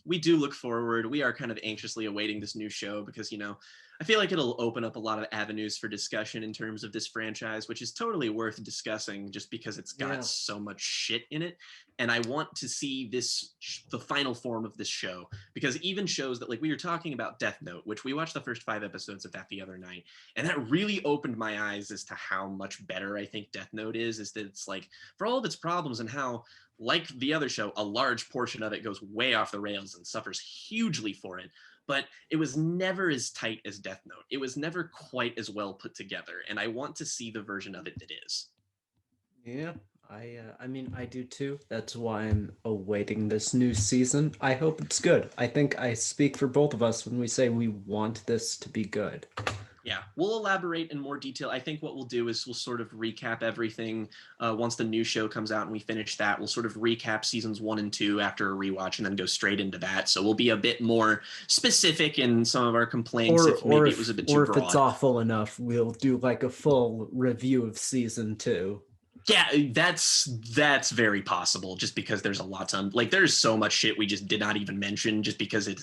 we do look forward. We are kind of anxiously awaiting this new show because, you know, I feel like it'll open up a lot of avenues for discussion in terms of this franchise, which is totally worth discussing just because it's got so much shit in it. And I want to see the final form of this show, because even shows that, like, we were talking about Death Note, which we watched the first 5 episodes of that the other night. And that really opened my eyes as to how much better I think Death Note is that it's like, for all of its problems and how, like the other show, a large portion of it goes way off the rails and suffers hugely for it. But it was never as tight as Death Note. It was never quite as well put together. And I want to see the version of it that is. Yeah, I mean, I do too. That's why I'm awaiting this new season. I hope it's good. I think I speak for both of us when we say we want this to be good. Yeah, we'll elaborate in more detail. I think what we'll do is we'll sort of recap everything once the new show comes out and we finish that. We'll sort of recap seasons 1 and 2 after a rewatch and then go straight into that. So we'll be a bit more specific in some of our complaints if maybe it was a bit too broad. Or if it's awful enough, we'll do like a full review of season 2. Yeah, that's very possible, just because there's a lot to, like, there's so much shit we just did not even mention, just because it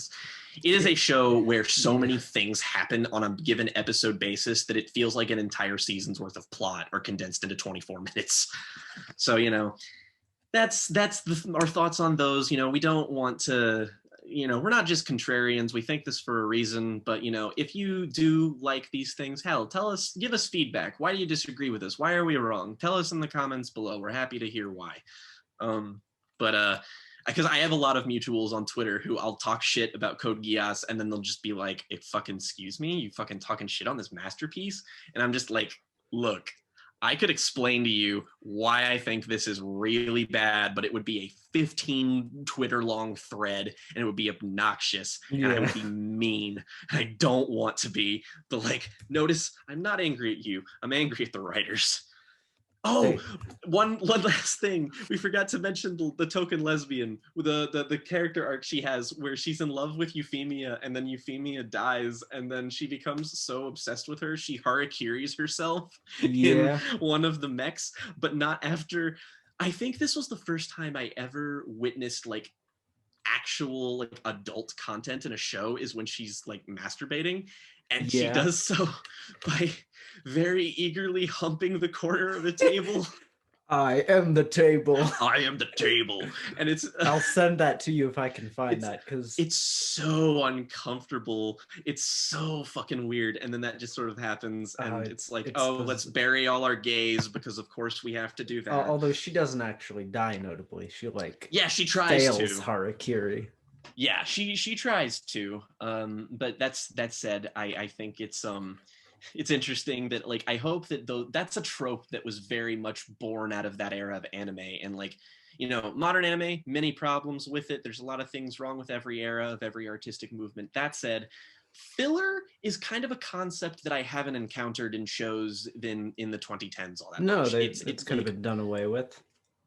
is a show where so many things happen on a given episode basis that it feels like an entire season's worth of plot are condensed into 24 minutes. So, you know, that's our thoughts on those. You know, we don't want to, you know, we're not just contrarians. We think this for a reason. But, you know, if you do like these things, hell, tell us, give us feedback. Why do you disagree with us? Why are we wrong? Tell us in the comments below. We're happy to hear why. Because I have a lot of mutuals on Twitter who I'll talk shit about Code Geass, and then they'll just be like, fucking excuse me, you fucking talking shit on this masterpiece? And I'm just like, look, I could explain to you why I think this is really bad, but it would be a 15 Twitter long thread and it would be obnoxious and I would be mean. I don't want to be, but like, notice I'm not angry at you. I'm angry at the writers. Oh, one last thing. We forgot to mention the token lesbian, with the character arc she has where she's in love with Euphemia and then Euphemia dies and then she becomes so obsessed with her, she harakiris herself in one of the mechs, but not after. I think this was the first time I ever witnessed like actual like adult content in a show is when she's like masturbating, and she does so by very eagerly humping the corner of the table. I am the table. I am the table. And it's I'll send that to you if I can find that, because it's so uncomfortable. It's so fucking weird. And then that just sort of happens, and it's like, let's bury all our gays because of course we have to do that. Although she doesn't actually die, notably. She like she tries fails to harakiri. Yeah, she tries to. But that said, I think it's interesting that, like, I hope that that's a trope that was very much born out of that era of anime. And, like, you know, modern anime, many problems with it. There's a lot of things wrong with every era of every artistic movement. That said, filler is kind of a concept that I haven't encountered in shows in the 2010s all that much. It's kind of been done away with.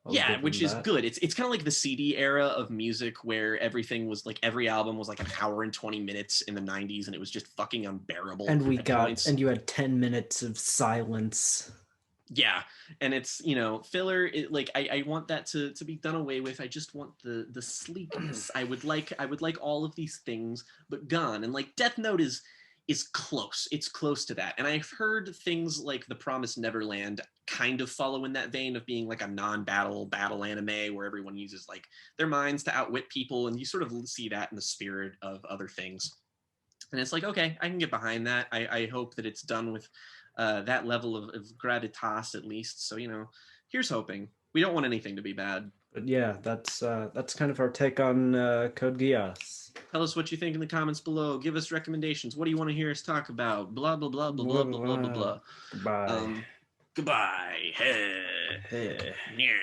Yeah, which is good. It's kind of like the CD era of music where everything was like, every album was like an hour and 20 minutes in the 90s, and it was just fucking unbearable. And and you had 10 minutes of silence. Yeah, and it's, you know, filler, like I want that to be done away with. I just want the sleekness. I would like all of these things but gone. And like Death Note is close. It's close to that. And I've heard things like The Promised Neverland kind of follow in that vein of being like a non-battle battle anime where everyone uses like their minds to outwit people, and you sort of see that in the spirit of other things. And it's like, okay, I can get behind that. I hope that it's done with that level of gravitas at least. So, you know, here's hoping. We don't want anything to be bad. But yeah, that's kind of our take on Code Geass. Tell us what you think in the comments below. Give us recommendations. What do you want to hear us talk about? Blah blah blah blah blah blah blah blah blah. Goodbye. Goodbye. Hey. Yeah.